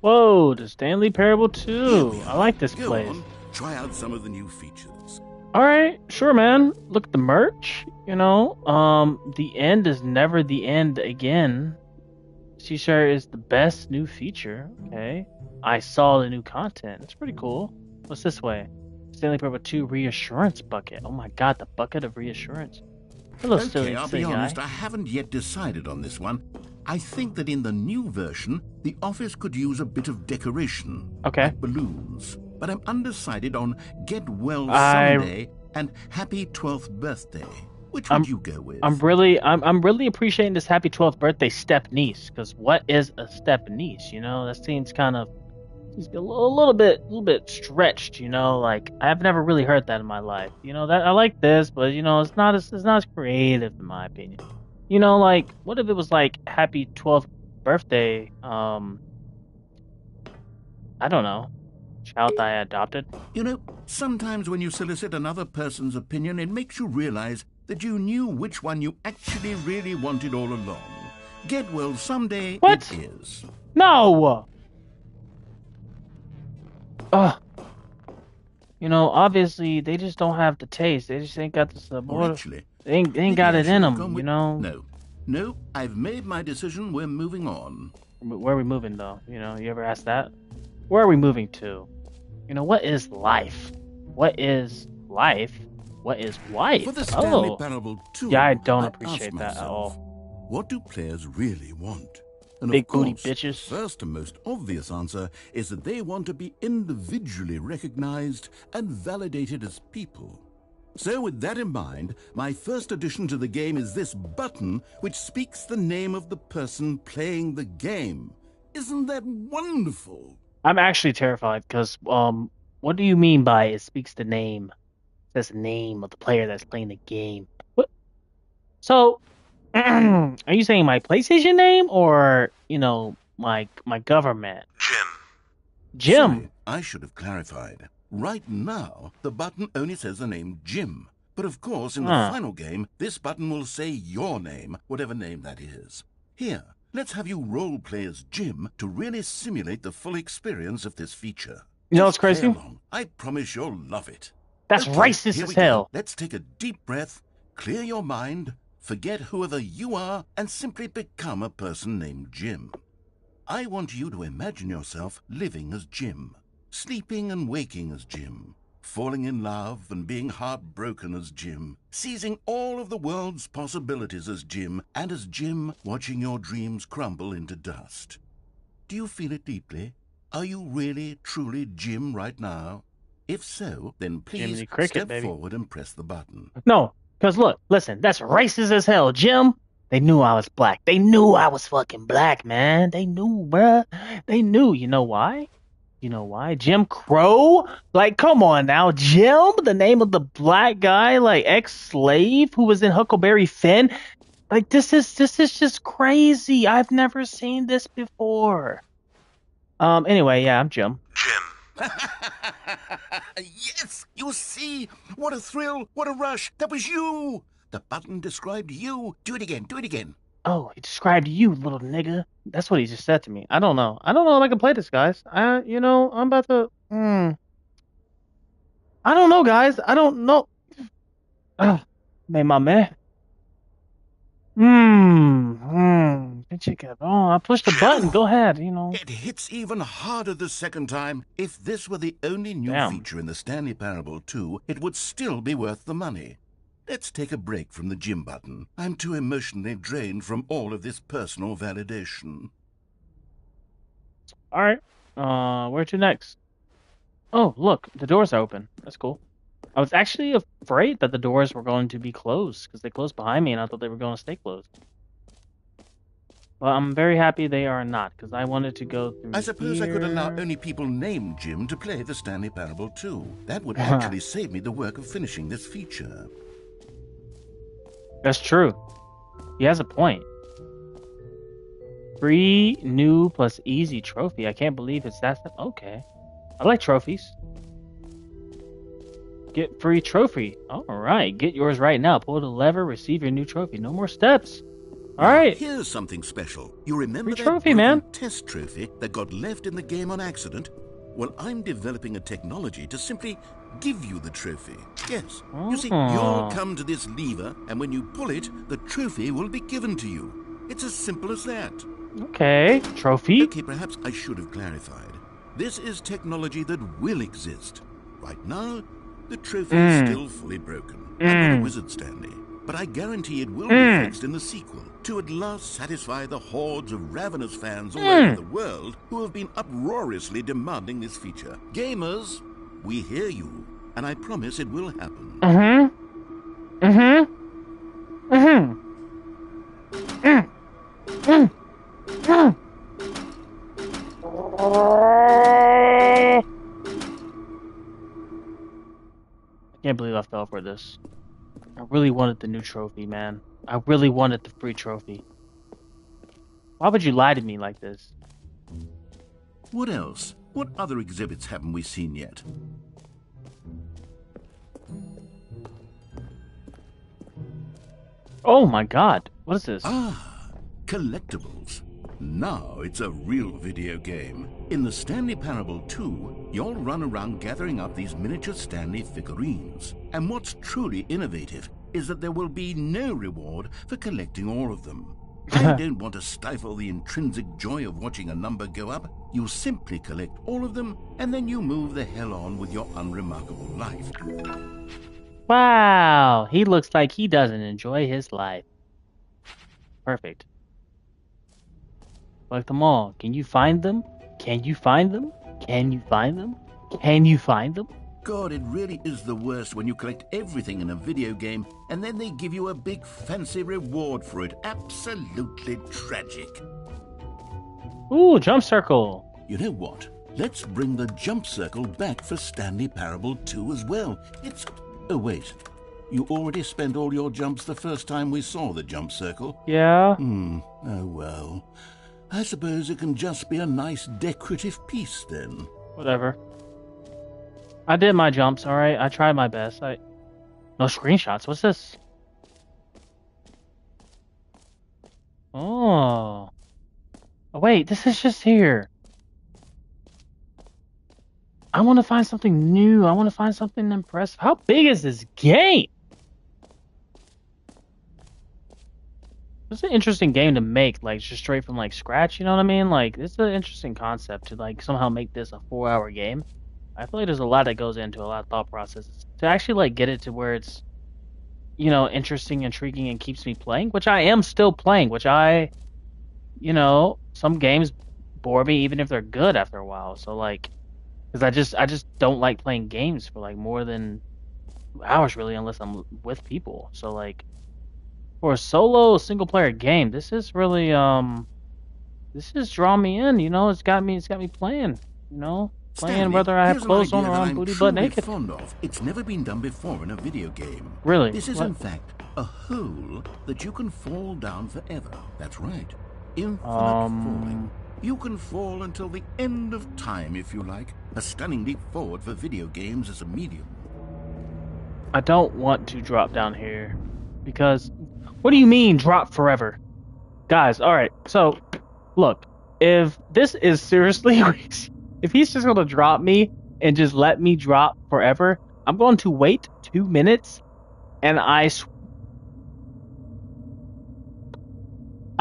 Whoa, the Stanley Parable 2. I like this place. On, try out some of the new features. Alright, sure, man. Look at the merch. You know, the end is never the end again. T-shirt is the best new feature. Okay. I saw the new content. It's pretty cool. What's this way? Stanley Parable 2 reassurance bucket. Oh my god, the bucket of reassurance. Hello, okay, I'll be honest, guy. I haven't yet decided on this one. I think that in the new version, the office could use a bit of decoration. Okay. Like balloons. But I'm undecided on Get Well Someday and Happy 12th Birthday. Which would you go with? I'm really appreciating this Happy 12th Birthday step niece, because what is a step niece? You know, that seems kind of a little bit stretched. You know, like I've never really heard that in my life. You know, that I like this, but you know, it's not as creative in my opinion. You know, like what if it was like Happy 12th Birthday? I don't know. Child I adopted. You know, sometimes when you solicit another person's opinion, it makes you realize that you knew which one you actually really wanted all along. Get Well Someday What? It is. No! You know, obviously, they just don't have the taste. They just ain't got the support. Actually, they ain't got it in them, you know? No, I've made my decision. We're moving on. Where are we moving, though? You know, you ever ask that? Where are we moving to? You know, what is life? What is life What is white? For the Stanley Oh. Parable 2, Yeah, I don't I appreciate asked that at myself, all. what do players really want? And Big of course, booty bitches. the first and most obvious answer is that they want to be individually recognized and validated as people. So with that in mind, my first addition to the game is this button which speaks the name of the person playing the game. Isn't that wonderful? I'm actually terrified because what do you mean by it speaks the name? It says the name of the player that's playing the game. What? So, are you saying my PlayStation name or my government? Jim. Sorry, I should have clarified. Right now, the button only says the name Jim. But of course, in the final game, this button will say your name, whatever name that is. Here, let's have you role-play as Jim to really simulate the full experience of this feature. You know what's crazy? Along. I promise you'll love it. That's Okay, racist here as we go. hell. Let's take a deep breath, clear your mind, forget whoever you are, and simply become a person named Jim. I want you to imagine yourself living as Jim. Sleeping and waking as Jim, falling in love and being heartbroken as Jim, seizing all of the world's possibilities as Jim, and as Jim watching your dreams crumble into dust. Do you feel it deeply? Are you really, truly Jim right now? If so, then please step forward and press the button. No, because look, listen, that's racist as hell. Jim, they knew I was black. They knew I was fucking black, man. They knew, bruh. They knew. You know why? You know why? Jim Crow? Like, come on now. Jim, the name of the black guy, like ex-slave who was in Huckleberry Finn. Like, this is just crazy. I've never seen this before. Anyway, yeah, I'm Jim. Yes! You see? What a thrill! What a rush! That was you! The button described you. Do it again. Do it again. Oh, he described you, little nigga. That's what he just said to me. I don't know. I don't know if I can play this, guys. I'm about to... I don't know, guys. I don't know. Man, my man. Did you get on? I pushed the button. Go ahead, It hits even harder the second time. If this were the only new feature in the Stanley Parable 2, it would still be worth the money. Let's take a break from the Jim button. I'm too emotionally drained from all of this personal validation. All right. Where to next? Oh, look, the doors are open. That's cool. I was actually afraid that the doors were going to be closed because they closed behind me, and I thought they were going to stay closed. But I'm very happy they are not because I wanted to go through. I suppose I could allow only people named Jim to play the Stanley Parable 2. That would actually save me the work of finishing this feature. That's true. He has a point. Free, new, plus easy trophy. I can't believe it's that stuff. Okay. I like trophies. Get free trophy. Alright. Get yours right now. Pull the lever, receive your new trophy. No more steps. Alright. Here's something special. You remember free that trophy, man. Test trophy that got left in the game on accident? Well, I'm developing a technology to simply give you the trophy. Yes. You see, you'll come to this lever, and when you pull it, the trophy will be given to you. It's as simple as that. Okay. Trophy? Okay, perhaps I should have clarified. This is technology that will exist. Right now, the trophy is still fully broken. I'm not a wizard, Stanley. But I guarantee it will be fixed in the sequel to at last satisfy the hordes of ravenous fans all over the world who have been uproariously demanding this feature. Gamers, we hear you, and I promise it will happen. I can't believe I fell for this. I really wanted the new trophy, man. I really wanted the free trophy. Why would you lie to me like this? What else? What other exhibits haven't we seen yet? Oh my god. What is this? Ah, collectibles. Now it's a real video game. In the Stanley Parable 2, you'll run around gathering up these miniature Stanley figurines. And what's truly innovative is that there will be no reward for collecting all of them. I don't want to stifle the intrinsic joy of watching a number go up. You simply collect all of them, and then you move the hell on with your unremarkable life. Wow, he looks like he doesn't enjoy his life. Perfect. Collect them all. Can you find them? Can you find them? Can you find them? Can you find them? God, it really is the worst when you collect everything in a video game and then they give you a big fancy reward for it. Absolutely tragic. Ooh, jump circle. You know what? Let's bring the jump circle back for Stanley Parable 2 as well. It's... Oh, wait. You already spent all your jumps the first time we saw the jump circle? Yeah. Oh, well. I suppose it can just be a nice decorative piece, then. Whatever. I did my jumps, alright? I tried my best. No screenshots. What's this? Oh. Oh, wait. This is just here. I want to find something new. I want to find something impressive. How big is this game? It's an interesting game to make, like, just straight from, like, scratch, you know what I mean? Like, it's an interesting concept to, like, somehow make this a 4-hour game. I feel like there's a lot that goes into a lot of thought processes to actually, like, get it to where it's, you know, interesting, intriguing, and keeps me playing, which I am still playing, you know, some games bore me even if they're good after a while, so, like, because I just don't like playing games for, like, more than 2 hours, really, unless I'm with people, so, like, for a solo single player game, this is really this is drawing me in, you know. It's got me playing, you know, playing Stanley, whether I have here's clothes an on idea or that I'm booty butt naked. fond of. It's never been done before in a video game. Really? This is What? in fact a hole that you can fall down forever. That's right. Infinite falling. You can fall until the end of time if you like. A stunning leap forward for video games as a medium. I don't want to drop down here because what do you mean drop forever? Guys, all right. So, look, if this is seriously if he's just going to drop me and just let me drop forever, I'm going to wait 2 minutes and I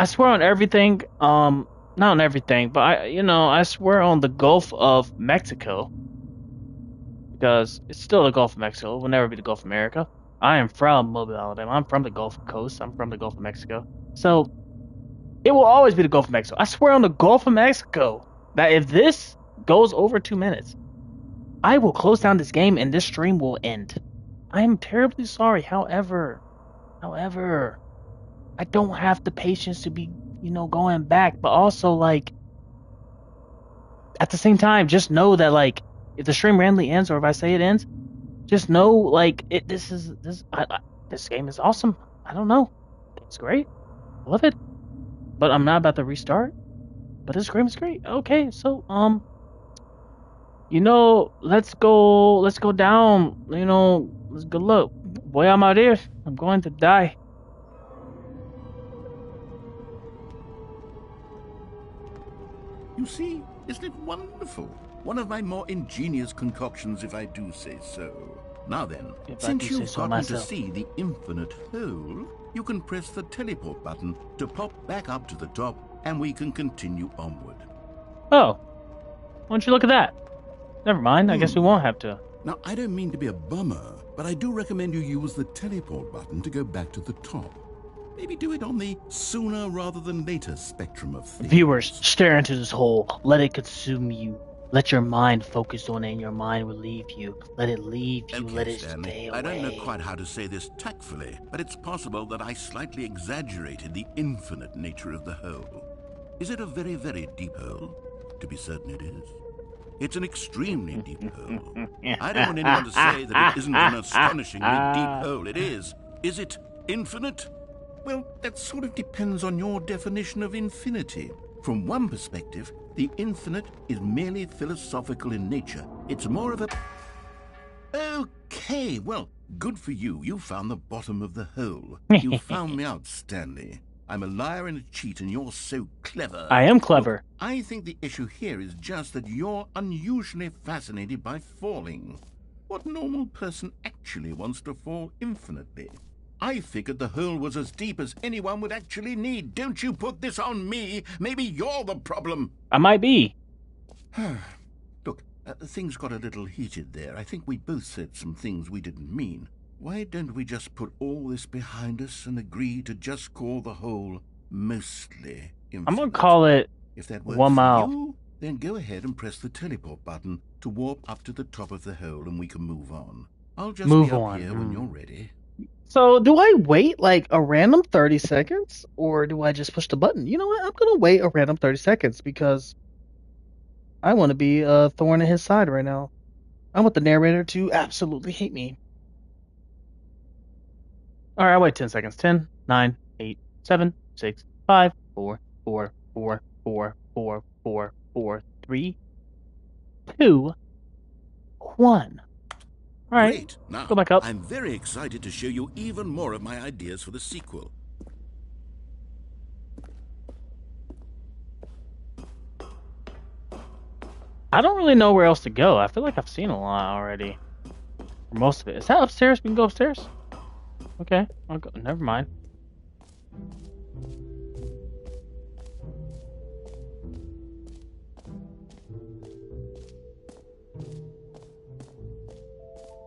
swear on everything, not on everything, but I swear on the Gulf of Mexico, because it's still the Gulf of Mexico. It will never be the Gulf of America. I am from Mobile, Alabama. I'm from the Gulf Coast. I'm from the Gulf of Mexico. So it will always be the Gulf of Mexico. I swear on the Gulf of Mexico that if this goes over 2 minutes, I will close down this game and this stream will end. I am terribly sorry. However, I don't have the patience to be, going back. But also, like, at the same time, just know that, like, if the stream randomly ends or if I say it ends, just know, like, this game is awesome. I don't know. It's great. I love it. But I'm not about to restart. But this game is great. Okay, so, let's go down. Let's go look. Boy, I'm out here. I'm going to die. You see, isn't it wonderful? One of my more ingenious concoctions, if I do say so. Now then, since you've gotten to see the infinite hole, you can press the teleport button to pop back up to the top, and we can continue onward. Oh, why don't you look at that? Never mind, I guess we won't have to. Now, I don't mean to be a bummer, but I do recommend you use the teleport button to go back to the top. Maybe do it on the sooner rather than later spectrum of things. Viewers, stare into this hole. Let it consume you. Let your mind focus on it and your mind will leave you. Let it leave you. Okay, let it Stanley, stay away. I don't know quite how to say this tactfully, but it's possible that I slightly exaggerated the infinite nature of the hole. Is it a very, very deep hole? To be certain it is. It's an extremely deep hole. I don't want anyone to say that it isn't an astonishingly deep hole. It is. Is it infinite? Well, that sort of depends on your definition of infinity. From one perspective, the infinite is merely philosophical in nature. It's more of a... Okay, well, good for you. You found the bottom of the hole. You found me out, Stanley. I'm a liar and a cheat, and you're so clever. I am clever. Look, I think the issue here is just that you're unusually fascinated by falling. What normal person actually wants to fall infinitely? I figured the hole was as deep as anyone would actually need. Don't you put this on me. Maybe you're the problem. I might be. Look, things got a little heated there. I think we both said some things we didn't mean. Why don't we just put all this behind us and agree to just call the hole mostly infinite? I'm gonna call it If that works 1 for mile. you, then go ahead and press the teleport button to warp up to the top of the hole and we can move on. I'll just be up here when you're ready. So, do I wait like a random 30 seconds or do I just push the button? You know what? I'm gonna wait a random 30 seconds because I want to be a thorn in his side right now. I want the narrator to absolutely hate me. Alright, I'll wait 10 seconds. 10, 9, 8, 7, 6, 5, 4, 4, 4, 4, 4, 4, 4, 3, 2, 1. Alright, Great. Now, go back up. I'm very excited to show you even more of my ideas for the sequel. I don't really know where else to go. I feel like I've seen a lot already. Or most of it. Is that upstairs? We can go upstairs? Okay, I'll go. Never mind.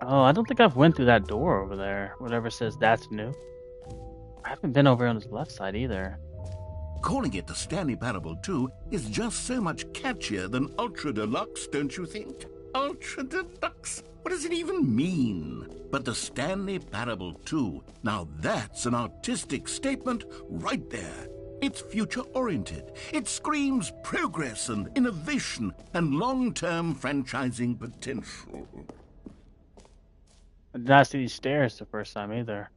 Oh, I don't think I've went through that door over there. Whatever says that's new. I haven't been over on his left side either. Calling it the Stanley Parable 2 is just so much catchier than Ultra Deluxe, don't you think? Ultra Deluxe? What does it even mean? But the Stanley Parable 2, now that's an artistic statement right there. It's future-oriented. It screams progress and innovation and long-term franchising potential. I did not see these stairs the first time either.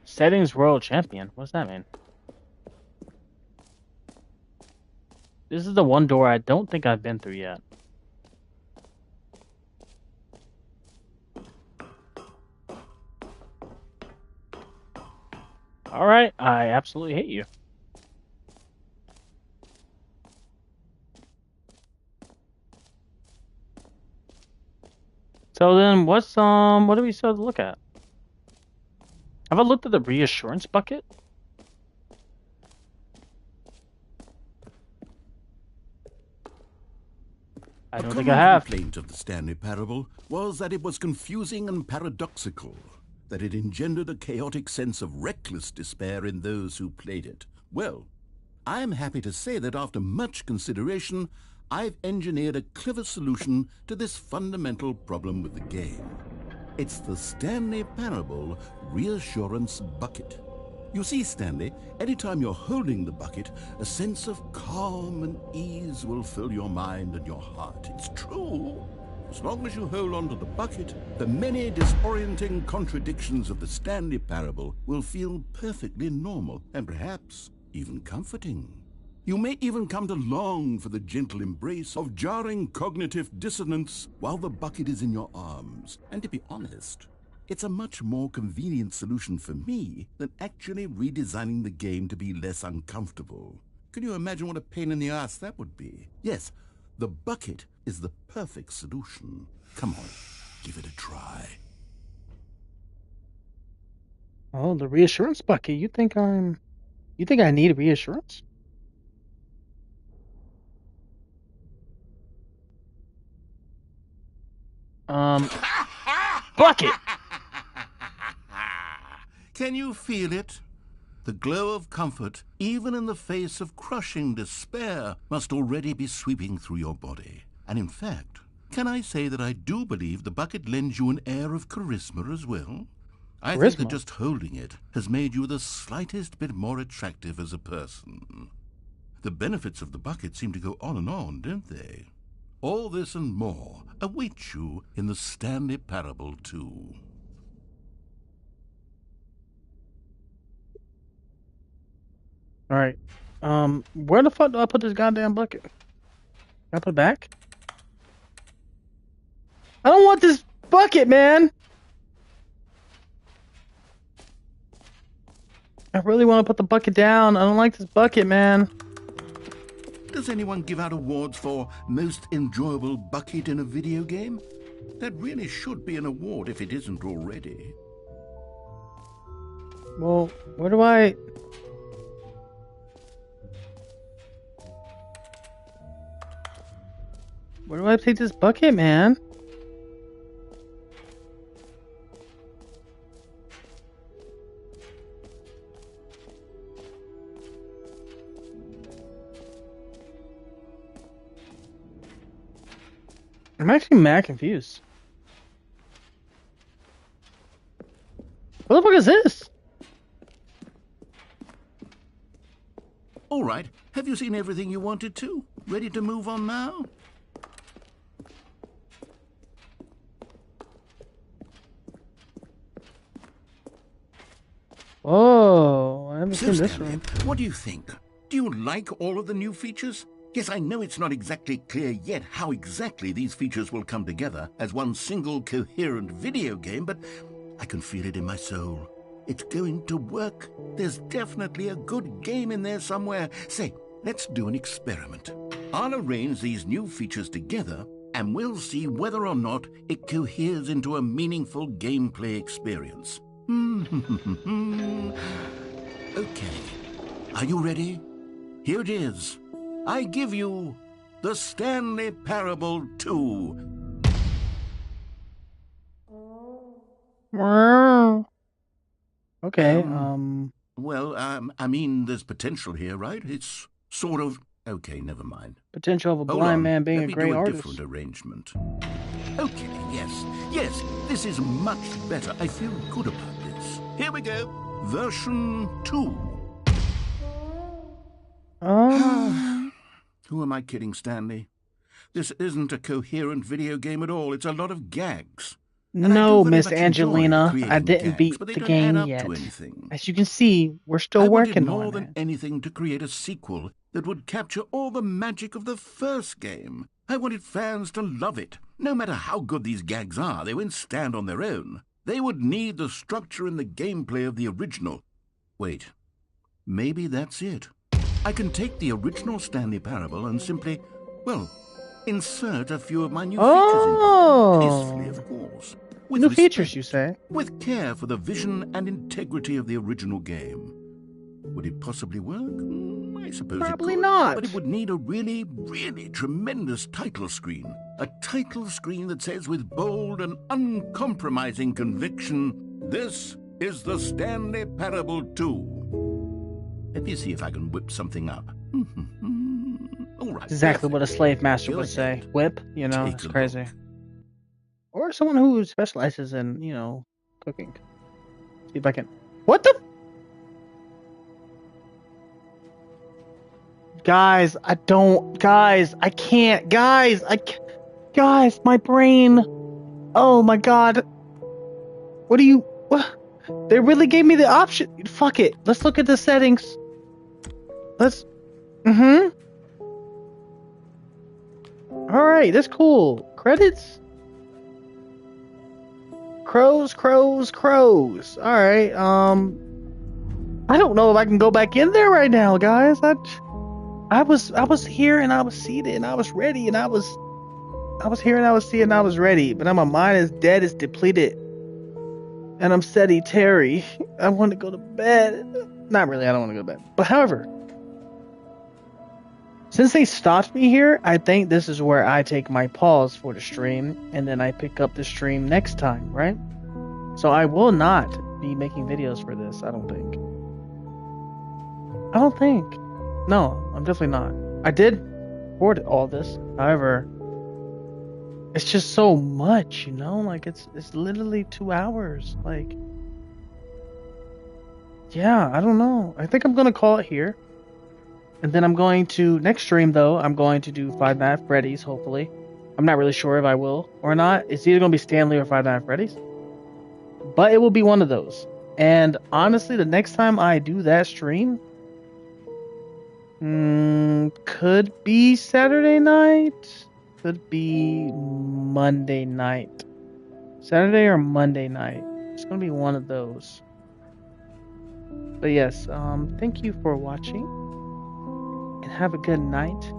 Settings World Champion. What does that mean? This is the one door I don't think I've been through yet. Alright, I absolutely hate you. So then what do we still have to look at? Have I looked at the reassurance bucket? I don't think I have. A common complaint of the Stanley Parable was that it was confusing and paradoxical, that it engendered a chaotic sense of reckless despair in those who played it. Well, I am happy to say that after much consideration, I've engineered a clever solution to this fundamental problem with the game. It's the Stanley Parable Reassurance Bucket. You see, Stanley, anytime you're holding the bucket, a sense of calm and ease will fill your mind and your heart. It's true. As long as you hold on to the bucket, the many disorienting contradictions of the Stanley Parable will feel perfectly normal and perhaps even comforting. You may even come to long for the gentle embrace of jarring cognitive dissonance while the bucket is in your arms. And to be honest, it's a much more convenient solution for me than actually redesigning the game to be less uncomfortable. Can you imagine what a pain in the ass that would be? Yes, the bucket is the perfect solution. Come on, give it a try. Oh, the reassurance bucket. You think I need reassurance? Bucket! Can you feel it? The glow of comfort, even in the face of crushing despair, must already be sweeping through your body. And in fact, can I say that I do believe the bucket lends you an air of charisma as well? I think that just holding it has made you the slightest bit more attractive as a person. The benefits of the bucket seem to go on, don't they? All this and more await you in the Stanley Parable 2. Alright. Where the fuck do I put this goddamn bucket? Can I put it back? I don't want this bucket, man! I really want to put the bucket down. I don't like this bucket, man. Does anyone give out awards for most enjoyable bucket in a video game? That really should be an award if it isn't already. Well, where do I... Where do I take this bucket, man? I'm actually mad confused. What the fuck is this? All right. Have you seen everything you wanted to? Ready to move on now? Oh, I haven't seen this Stanley, one. what do you think? Do you like all of the new features? Yes, I know it's not exactly clear yet how exactly these features will come together as one single coherent video game, but I can feel it in my soul. It's going to work. There's definitely a good game in there somewhere. Say, let's do an experiment. I'll arrange these new features together, and we'll see whether or not it coheres into a meaningful gameplay experience. Okay. Are you ready? Here it is. I give you the Stanley Parable 2. Wow. Okay, Well, I mean, there's potential here, right? It's sort of... Okay, never mind. Potential of a Hold blind on. man being Let a me great do a artist. different arrangement. Okay, yes, this is much better. I feel good about this. Here we go. Version 2. Who am I kidding, Stanley? This isn't a coherent video game at all. It's a lot of gags. No, Miss Angelina, I didn't beat but they the don't game add up yet. to anything. As you can see, we're still working more on than it. anything to create a sequel that would capture all the magic of the first game. I wanted fans to love it. No matter how good these gags are, they won't stand on their own. They would need the structure and the gameplay of the original. Wait, maybe that's it. I can take the original Stanley Parable and simply, well, insert a few of my new features into it. Tastefully, of course. With New respect, features, you say? With care for the vision and integrity of the original game. Would it possibly work? I suppose Probably it could. not. But it would need a really, really tremendous title screen. A title screen that says with bold and uncompromising conviction, "This is the Stanley Parable 2." Let me see if I can whip something up. All right. Exactly what a slave master Go would say. ahead. Whip, you know, Take it's a crazy. look. Or someone who specializes in, you know, cooking. See if I can... What the... Guys, I don't... Guys, I can't. Guys, Guys, my brain... Oh my god. What do you... What? They really gave me the option. Fuck it. Let's look at the settings. Let's... Alright, that's cool. Credits? Crows. Alright, I don't know if I can go back in there right now, guys. I was here and I was seated and I was ready and I was here and I was seated and I was ready, but now my mind is dead, it's depleted. And I'm sedentary. I want to go to bed. Not really, I don't want to go to bed. But however, since they stopped me here, I think this is where I take my pause for the stream, and then I pick up the stream next time, right? So I will not be making videos for this, I don't think. No, I'm definitely not. I did record all this, however, it's just so much, you know? Like, it's literally 2 hours. Like, yeah, I don't know. I think I'm going to call it here. And then I'm going to, next stream though, I'm going to do Five Nights at Freddy's, hopefully. I'm not really sure if I will or not. It's either going to be Stanley or Five Nights at Freddy's. But it will be one of those. And honestly, the next time I do that stream, could be Saturday night, could be Monday night. Saturday or Monday night. It's going to be one of those. But yes, thank you for watching. And have a good night.